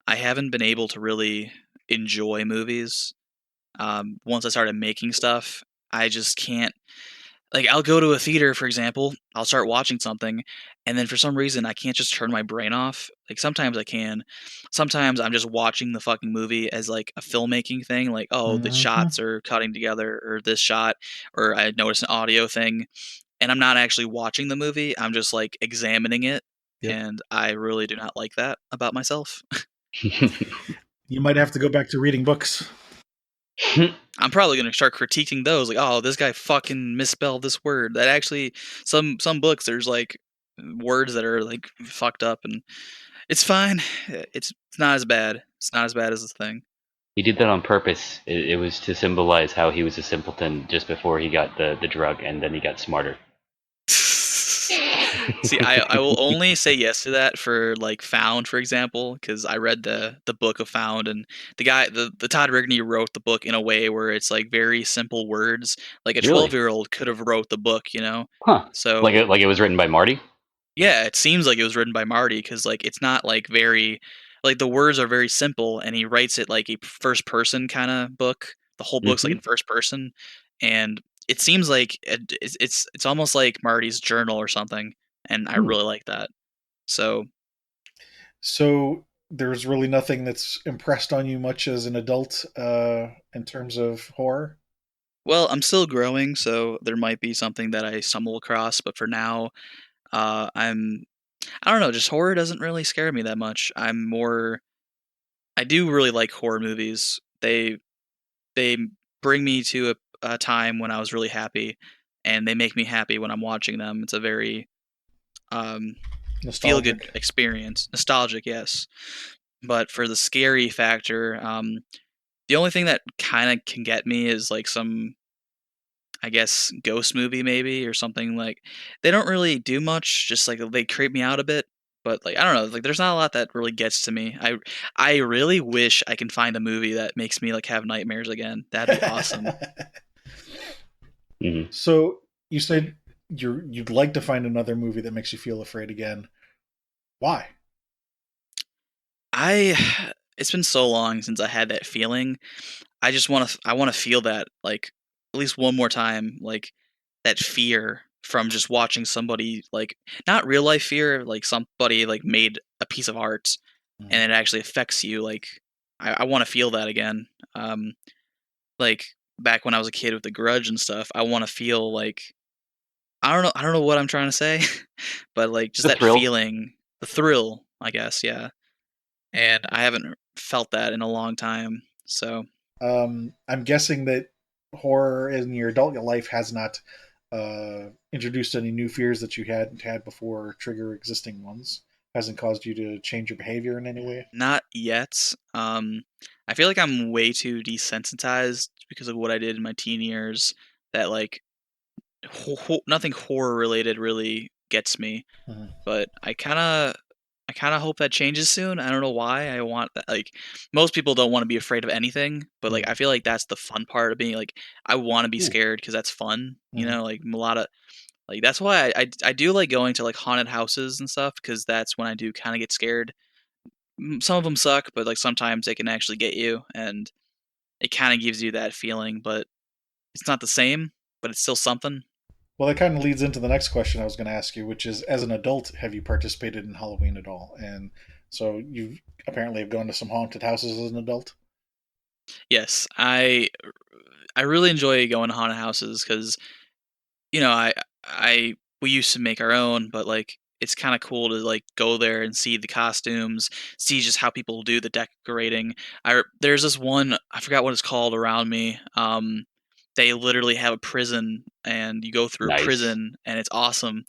I haven't been able to really enjoy movies. Once I started making stuff, I just can't. Like, I'll go to a theater, for example, I'll start watching something, and then for some reason, I can't just turn my brain off. Like, sometimes I can. Sometimes I'm just watching the fucking movie as, like, a filmmaking thing, like, oh, the Mm-hmm. shots are cutting together, or this shot, or I notice an audio thing, and I'm not actually watching the movie, I'm just, like, examining it, Yep. and I really do not like that about myself. You might have to go back to reading books. I'm probably gonna start critiquing those, like, "Oh, this guy fucking misspelled this word." That actually, some books, there's like words that are like fucked up, and it's fine. It's not as bad. It's not as bad as this thing. He did that on purpose. It was to symbolize how he was a simpleton just before he got the drug, and then he got smarter. See, I will only say yes to that for like Found, for example, because I read the book of Found, and the Todd Rigney wrote the book in a way where it's like very simple words. Like a Really? 12-year-old could have wrote the book, you know. Huh. So Like it was written by Marty? yeah, it seems like it was written by Marty because like it's not like very like the words are very simple, and he writes it like a first person kind of book. The whole book's like Mm-hmm. in first person, and it seems like it's almost like Marty's journal or something, and I Hmm. really like that. So, So there's really nothing that's impressed on you much as an adult in terms of horror. well, I'm still growing, so there might be something that I stumble across, but for now, I don't know, just horror doesn't really scare me that much. I do really like horror movies. They bring me to a time when I was really happy, and they make me happy when I'm watching them. It's a very um, feel good Nostalgic. experience, nostalgic, yes. But for the scary factor, the only thing that kind of can get me is like some, I guess, ghost movie maybe or something like. They don't really do much, just like they creep me out a bit. But like I don't know, like there's not a lot that really gets to me. I really wish I can find a movie that makes me like have nightmares again. That'd be awesome. Mm-hmm. So you said you'd like to find another movie that makes you feel afraid again. Why? I it's been so long since I had that feeling. I want to feel that like at least one more time, like that fear from just watching somebody like not real life fear, like somebody like made a piece of art and Mm. it actually affects you. Like I want to feel that again. Like back when I was a kid with the Grudge and stuff, I want to feel like I don't know what I'm trying to say, but like just The that thrill. feeling, the thrill, I guess, yeah. And I haven't felt that in a long time. So I'm guessing that horror in your adult life has not introduced any new fears that you hadn't had before, trigger existing ones. Hasn't caused you to change your behavior in any way. not yet. I feel like I'm way too desensitized because of what I did in my teen years. That like nothing horror related really gets me. Mhm. But I kind of hope that changes soon. I don't know why. I want that. Like most people don't want to be afraid of anything, but like Mm. I feel like that's the fun part of being like I want to be Ooh. scared because that's fun. You Mhm. know, like a lot of like that's why I do like going to like haunted houses and stuff because that's when I do kind of get scared. Some of them suck, but like sometimes they can actually get you, and it kind of gives you that feeling. But it's not the same, but it's still something. Well, that kind of leads into the next question I was going to ask you, which is, as an adult, have you participated in Halloween at all? And so you apparently have gone to some haunted houses as an adult. Yes, I really enjoy going to haunted houses because you know I we used to make our own, but like it's kind of cool to like go there and see the costumes, see just how people do the decorating. There's this one I forgot what it's called around me. They literally have a prison, and you go through a Nice. prison, and it's awesome.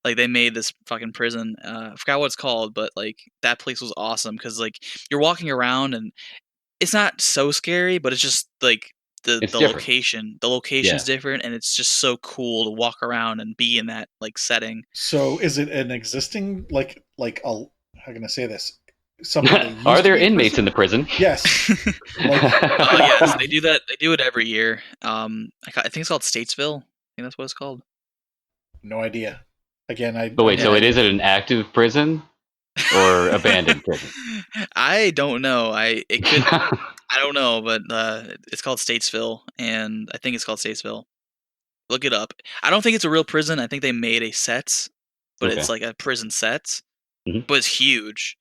Like they made this fucking prison. I forgot what it's called, but like that place was awesome because like you're walking around and it's not so scary, but it's just like It's the different. location. The location's Yeah. different, and it's just so cool to walk around and be in that like setting. So is it an existing like a how can I say this? Something that Are used to there be a inmates in prison? the prison? Yes. Like Yes, they do that. They do it every year. I think it's called Statesville. I think that's what it's called. no idea. Again, But I wait, don't so Yeah. it know. is it an active prison or abandoned prison? I don't know. It could. I don't know, but it's called Statesville, and I think it's called Statesville. Look it up. I don't think it's a real prison. I think they made a set, but Okay. it's like a prison set, Hmm. but it's huge.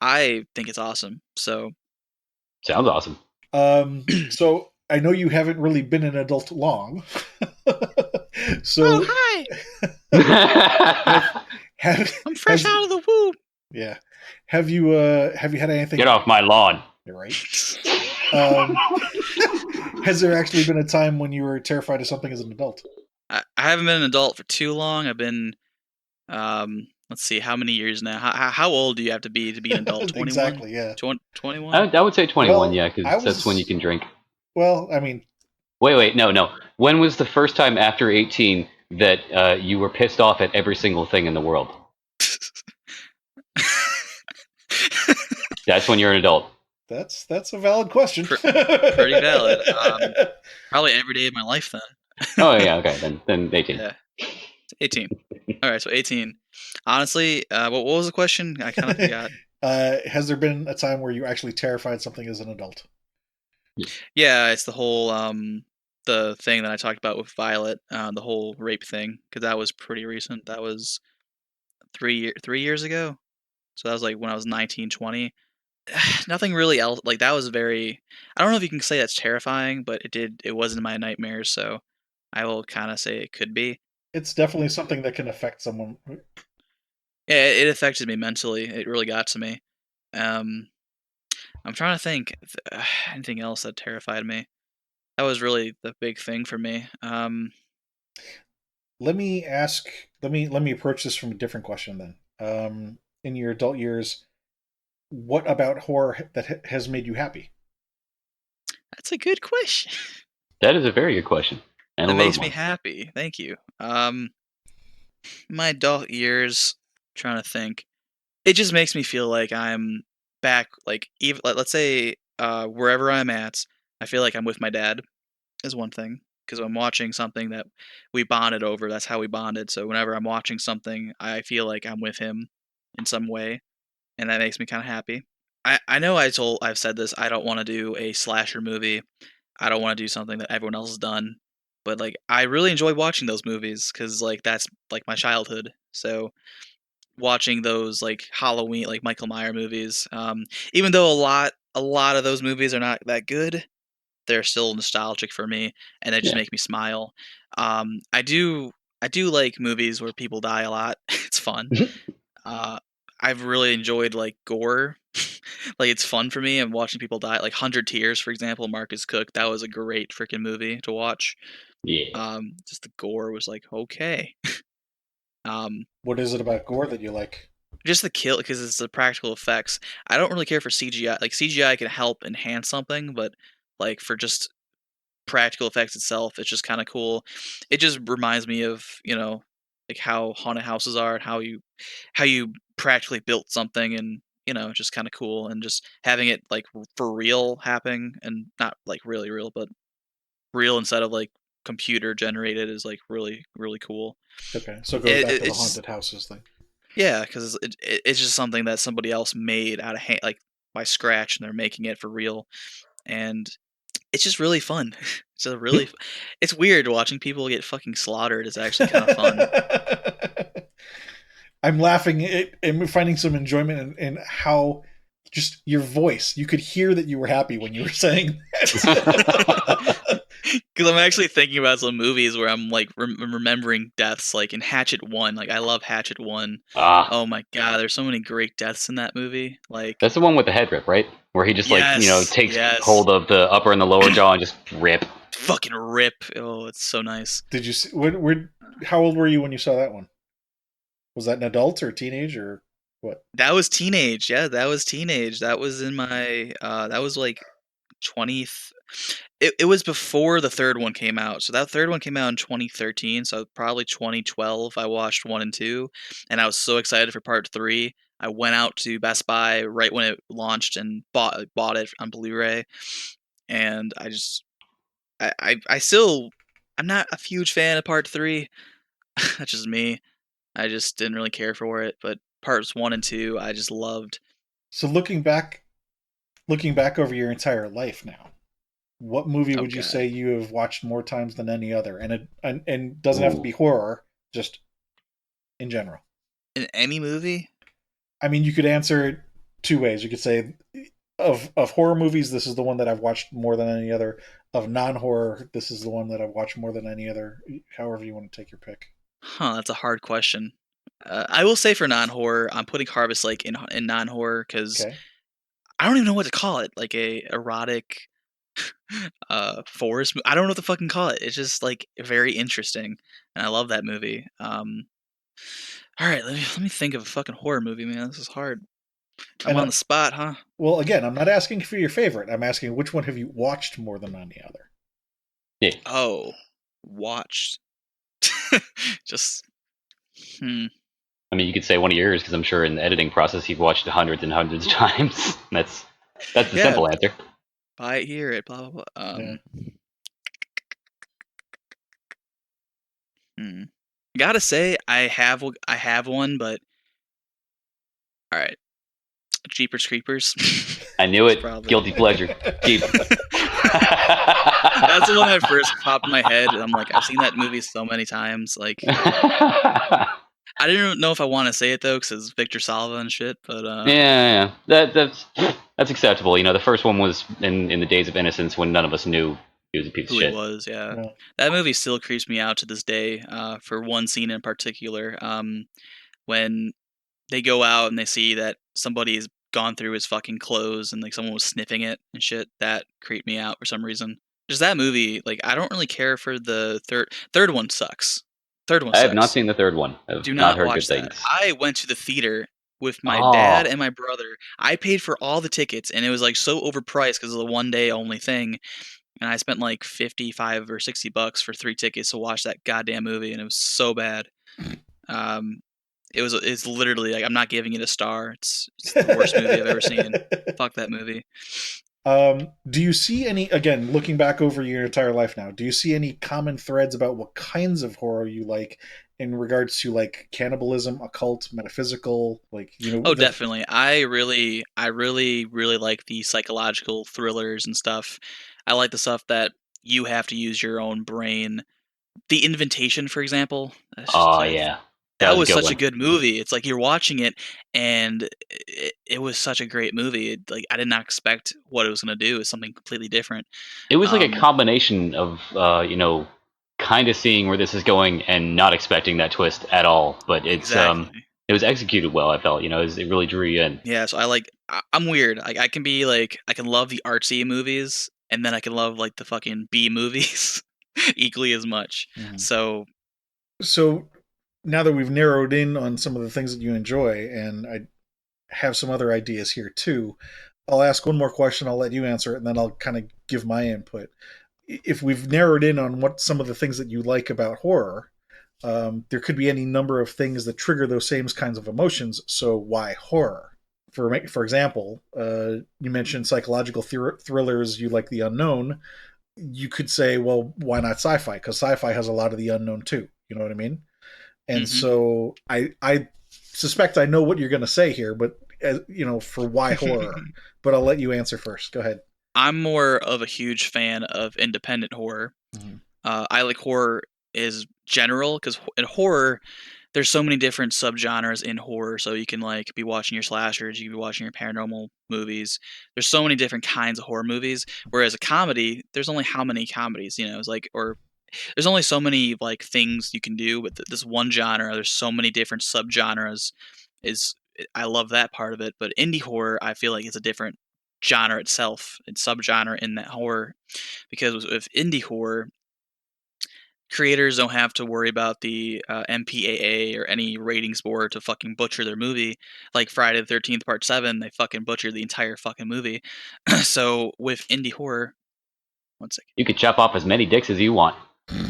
I think it's awesome. So, Sounds awesome. So I know you haven't really been an adult long. oh So hi, have have I'm fresh has out of the womb. yeah have you had anything? Get off my lawn. You're right. Um, has there actually been a time when you were terrified of something as an adult? I haven't been an adult for too long. I've been let's see, how many years now? How old do you have to be an adult? 21? Exactly. Yeah. 21? I would say 21, Well, yeah, I because that's when you was. can drink. Well, I mean, Wait, no, no. When was the first time after 18 that you were pissed off at every single thing in the world? That's when you're an adult. that's a valid question. Pretty valid. Probably every day of my life then. Oh yeah, okay, then 18. Yeah, 18. All right, so 18. Honestly, what was the question? I kind of forgot. Has there been a time where you actually terrified something as an adult? Yeah, it's the whole the thing that I talked about with Violet, the whole rape thing, because that was pretty recent. That was 3 years ago. So that was like when I was 19, 20. Nothing really else. Like that was very. I don't know if you can say that's terrifying, but it did. It was in my nightmares, so I will kind of say it could be. It's definitely something that can affect someone. Yeah, it affected me mentally. It really got to me. Um, I'm trying to think anything else that terrified me. That was really the big thing for me. Let me ask. Let me approach this from a different question then. In your adult years, what about horror that has made you happy? That's a good question. That is a very good question and a That loaded makes me one. happy. Thank you. My adult years, trying to think. It just makes me feel like I'm back. Like even let's say wherever I'm at, I feel like I'm with my dad. Is one thing because I'm watching something that we bonded over. That's how we bonded. So whenever I'm watching something, I feel like I'm with him in some way, and that makes me kind of happy. I know I've said this. I don't want to do a slasher movie. I don't want to do something that everyone else has done. But like I really enjoy watching those movies because like that's like my childhood. So watching those like Halloween, like Michael Myers movies, even though a lot of those movies are not that good, they're still nostalgic for me, and they just Yeah. make me smile. I do like movies where people die a lot. It's fun. Uh, I've really enjoyed like gore. Like it's fun for me. I'm watching people die. Like 100 Tears, for example, Marcus Cook. That was a great freaking movie to watch. Yeah. Just the gore was like okay. Um, What is it about gore that you like? just the kill because it's the practical effects. I don't really care for CGI. Like CGI can help enhance something, but like for just practical effects itself, it's just kind of cool. It just reminds me of like how haunted houses are and how you practically built something and just kind of cool and just having it like for real happening and not like really real but real instead of like computer generated is like really really cool. Okay, so it goes It, back it, to the it's just haunted houses thing. yeah because it's just something that somebody else made out of hand like by scratch and they're making it for real and it's just really fun. It's a really it's weird watching people get fucking slaughtered. It's actually kind of fun. I'm laughing and finding some enjoyment in how just your voice. You could hear that you were happy when you were saying that. Because I'm actually thinking about some movies where I'm like remembering deaths, like in Hatchet One. Like I love Hatchet One. Ah, Oh my god, there's so many great deaths in that movie. Like that's the one with the head rip, right? Where he just like yes, takes yes, hold of the upper and the lower jaw and just rip. fucking rip. Oh, it's so nice. Did you see? How old were you when you saw that one? Was that an adult or teenage or what? That was teenage. Yeah, that was teenage. That was in my. That was like 20. It was before the third one came out. So that third one came out in 2013. So probably 2012. I watched one and two, and I was so excited for part three. I went out to Best Buy right when it launched and bought it on Blu-ray. And I just I still I'm not a huge fan of part three. That's just me. I just didn't really care for it. But parts 1 and 2, I just loved. So looking back over your entire life now, what movie Oh would you god, say you have watched more times than any other? And doesn't have to Ooh. be horror, just in general. in any movie? I mean, you could answer it two ways. You could say of horror movies, this is the one that I've watched more than any other. Of non-horror, this is the one that I've watched more than any other. However you want to take your pick. Huh, that's a hard question. I will say for non-horror, I'm putting Harvest Lake in non-horror because Okay. I don't even know what to call it. Like a erotic forest. I don't know what to fucking call it. It's just like very interesting, and I love that movie. All right, let me think of a fucking horror movie, man. This is hard. I'm And on the spot, huh? well, again, I'm not asking for your favorite. I'm asking which one have you watched more than any other. Yeah. Oh, watched. Just hmm. I mean, you could say one of yours because I'm sure in the editing process you've watched it hundreds and hundreds of times. That's the Yeah, simple answer. buy it, hear it, blah blah blah. Yeah. Hmm. Gotta say, I have one, but all right, Jeepers Creepers. I knew It's it. probably Guilty pleasure. Jeep. that's the one that first popped in my head. And I'm like, I've seen that movie so many times. Like, I didn't know if I want to say it though, because it's Victor Salva and shit. But Yeah. That's acceptable. You know, the first one was in the days of innocence when none of us knew he was a piece of who he shit. was, yeah, Yeah. that movie still creeps me out to this day. For one scene in particular, when they go out and they see that somebody's gone through his fucking clothes and like someone was sniffing it and shit, that creeped me out for some reason. Just that movie, like I don't really care for the third one sucks. Third one I have not sucks. seen the third one. I've Do not not heard good watch that. things. I went to the theater with my dad Oh, and my brother. I paid for all the tickets and it was like so overpriced because of the one day only thing. And I spent like 55 or $60 for 3 tickets to watch that goddamn movie and it was so bad. Um, it's literally like I'm not giving it a star. It's the worst movie I've ever seen. Fuck that movie. Do you see any, again, looking back over your entire life now, do you see any common threads about what kinds of horror you like in regards to like cannibalism, occult, metaphysical, like, Oh, the definitely. I really, really like the psychological thrillers and stuff. I like the stuff that you have to use your own brain. The Invitation, for example. oh yeah, that That was a was good such a one. good movie. It's like you're watching it, and it was such a great movie. Like I did not expect what it was gonna do. It's something completely different. It was like a Um, combination of kind of seeing where this is going and not expecting that twist at all. But exactly. it was executed well. I felt it really drew you in. Yeah, so I'm weird. Like I can be like I can love the artsy movies and then I can love like the fucking B movies equally as much. Mhm. So So now that we've narrowed in on some of the things that you enjoy, and I have some other ideas here too, I'll ask one more question. I'll let you answer it, and then I'll kind of give my input. If we've narrowed in on what some of the things that you like about horror, there could be any number of things that trigger those same kinds of emotions. So why horror? For example, you mentioned psychological thrillers. You like the unknown. You could say, well, why not sci-fi? Because sci-fi has a lot of the unknown too. You know what I mean? And mhm. so I suspect I know what you're going to say here, but for why horror? But I'll let you answer first. Go ahead. I'm more of a huge fan of independent horror. Mhm. I like horror is general because in horror there's so many different subgenres in horror. So you can like be watching your slashers, you can be watching your paranormal movies. There's so many different kinds of horror movies. Whereas a comedy, there's only how many comedies, it's like or there's only so many like things you can do with this one genre. There's so many different subgenres. Is I love that part of it, but indie horror I feel like is a different genre itself and subgenre in that horror because with indie horror creators don't have to worry about the MPAA or any ratings board to fucking butcher their movie. Like Friday the 13th Part 7, they fucking butchered the entire fucking movie. So with indie horror, one second. You could chop off as many dicks as you want.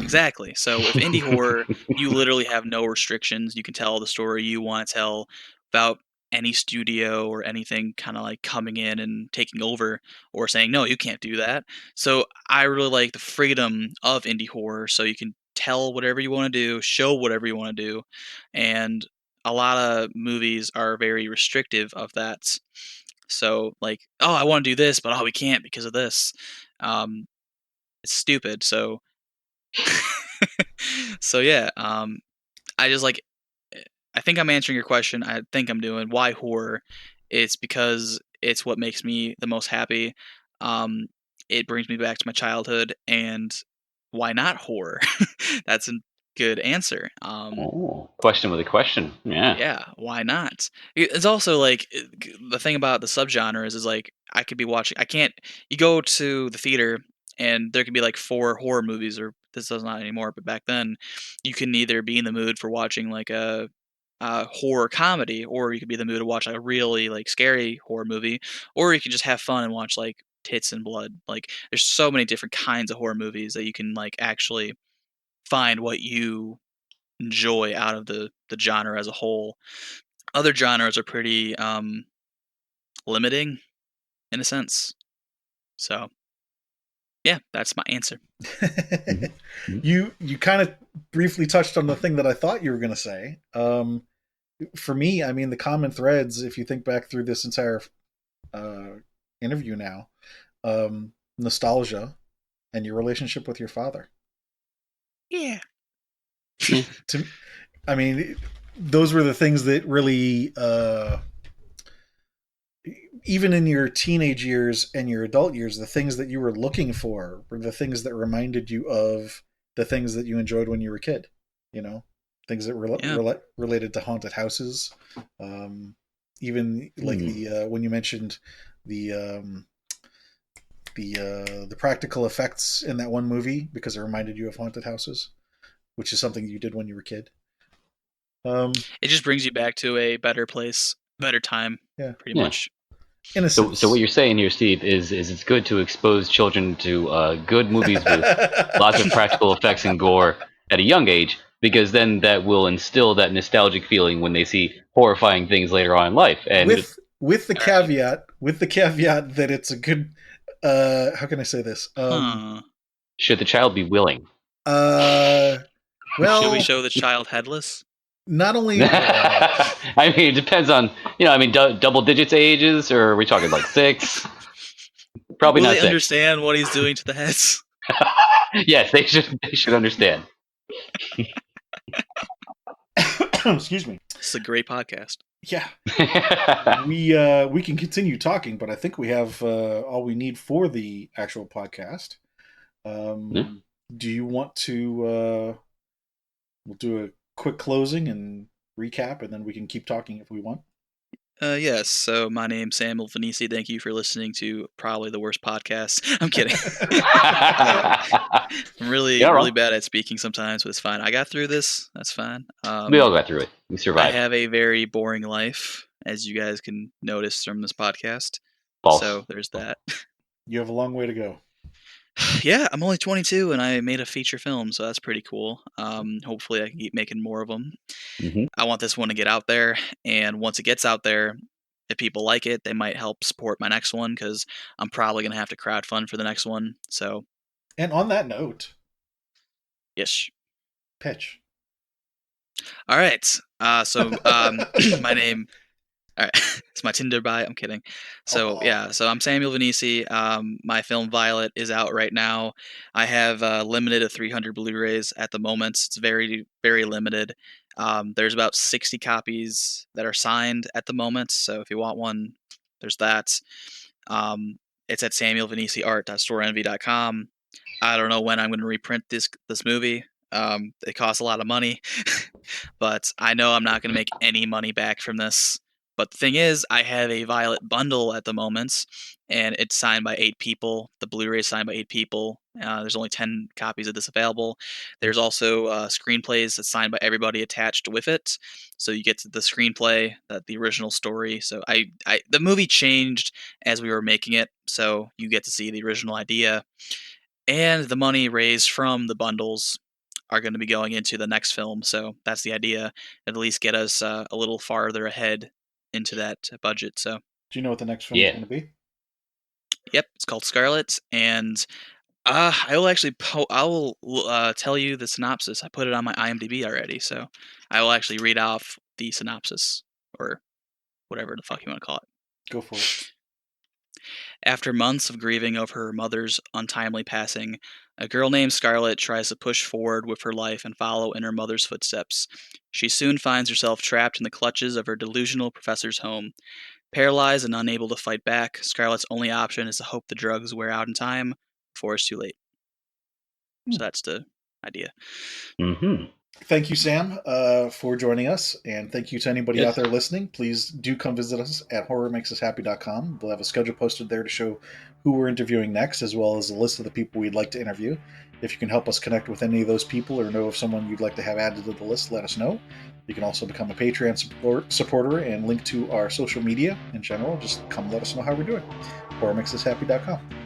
Exactly. So with indie horror, you literally have no restrictions. You can tell the story you want to tell without any studio or anything kind of like coming in and taking over or saying, no, you can't do that. So I really like the freedom of indie horror. So you can tell whatever you want to do, show whatever you want to do, and a lot of movies are very restrictive of that. So like, oh, I want to do this, but oh, we can't because of this. Um, it's stupid. So, so yeah. I just like. I think I'm answering your question. I think I'm doing why horror. It's because it's what makes me the most happy. Um, it brings me back to my childhood, and why not horror? That's a good answer. Oh, question with a question. Yeah. Yeah, why not? It's also like the thing about the subgenres is like I could be watching. I can't. You go to the theater and there could be like 4 horror movies, or this does not anymore. But back then, you can either be in the mood for watching like a horror comedy, or you could be in the mood to watch like a really like scary horror movie, or you can just have fun and watch like tits and blood. Like there's so many different kinds of horror movies that you can like actually find what you enjoy out of the genre as a whole. Other genres are pretty limiting in a sense. So yeah, that's my answer. Mm-hmm. You kind of briefly touched on the thing that I thought you were going to say. For me, I mean, the common threads, if you think back through this entire uh, interview now, nostalgia and your relationship with your father. Yeah. To, I mean, those were the things that really, even in your teenage years and your adult years, the things that you were looking for were the things that reminded you of the things that you enjoyed when you were a kid. You know, things that Yeah. related to haunted houses. Even like the when you mentioned the the practical effects in that one movie because it reminded you of haunted houses, which is something you did when you were a kid. It just brings you back to a better place, better time, Yeah, pretty Yeah. much. So what innocence. you're saying here, Steve, is it's good to expose children to good movies with lots of practical effects and gore at a young age, because then that will instill that nostalgic feeling when they see horrifying things later on in life. And With the All right. caveat that it's a good how can I say this? Huh. should the child be willing? Uh Should we well, show the child headless? not only I mean, it depends on I mean, double digits ages, or are we talking like 6? Probably Will not they 6. understand what he's doing to the heads? Yes, they should. They should understand. excuse me. This is a great podcast. Yeah. We can continue talking, but I think we have all we need for the actual podcast. Yeah. Do you want to we'll do a quick closing and recap and then we can keep talking if we want? Yes, so my name's Samuel Vainisi. Thank you for listening to probably the worst podcast. I'm kidding. I'm really, You're really wrong. bad at speaking sometimes, but it's fine. I got through this. That's fine. We all got through it. We I survived. have a very boring life, as you guys can notice from this podcast. False. So there's that. You have a long way to go. Yeah, I'm only 22 and I made a feature film, so that's pretty cool. Hopefully, I can keep making more of them. Mm-hmm. I want this one to get out there, and once it gets out there, if people like it, they might help support my next one because I'm probably gonna have to crowdfund for the next one. So, And on that note, yes. pitch. All right. My name. All right, it's my Tinder bio. I'm kidding. So Oh. yeah, so I'm Samuel Vainisi. My film Violet is out right now. I have limited of 300 Blu-rays at the moment. It's very, very limited. There's about 60 copies that are signed at the moment. So if you want one, there's that. It's at samuelvanisiart.storeenvy.com. I don't know when I'm going to reprint this movie. It costs a lot of money, but I know I'm not going to make any money back from this. But the thing is, I have a Violet bundle at the moment, and it's signed by 8 people. The Blu-ray is signed by 8 people. There's only 10 copies of this available. There's also screenplays that's signed by everybody attached with it, so you get the screenplay, the original story. So the movie changed as we were making it, so you get to see the original idea, and the money raised from the bundles are going to be going into the next film. So that's the idea, at least get us a little farther ahead into that budget. So, Do you know what the next film is Yeah. going to be? yep, it's called Scarlet, and I will actually I will tell you the synopsis. I put it on my IMDb already, so I will actually read off the synopsis, or whatever the fuck you want to call it. Go for it. After months of grieving over her mother's untimely passing, a girl named Scarlett tries to push forward with her life and follow in her mother's footsteps. She soon finds herself trapped in the clutches of her delusional professor's home. Paralyzed and unable to fight back, Scarlett's only option is to hope the drugs wear out in time before it's too late. So that's the idea. Mm-hmm. Thank you, Sam, for joining us. And thank you to anybody out there listening. Please do come visit us at horrormakesushappy.com. We'll have a schedule posted there to show who we're interviewing next, as well as a list of the people we'd like to interview. If you can help us connect with any of those people or know of someone you'd like to have added to the list, let us know. You can also become a Patreon supporter and link to our social media in general. Just come let us know how we're doing. horrormakesushappy.com.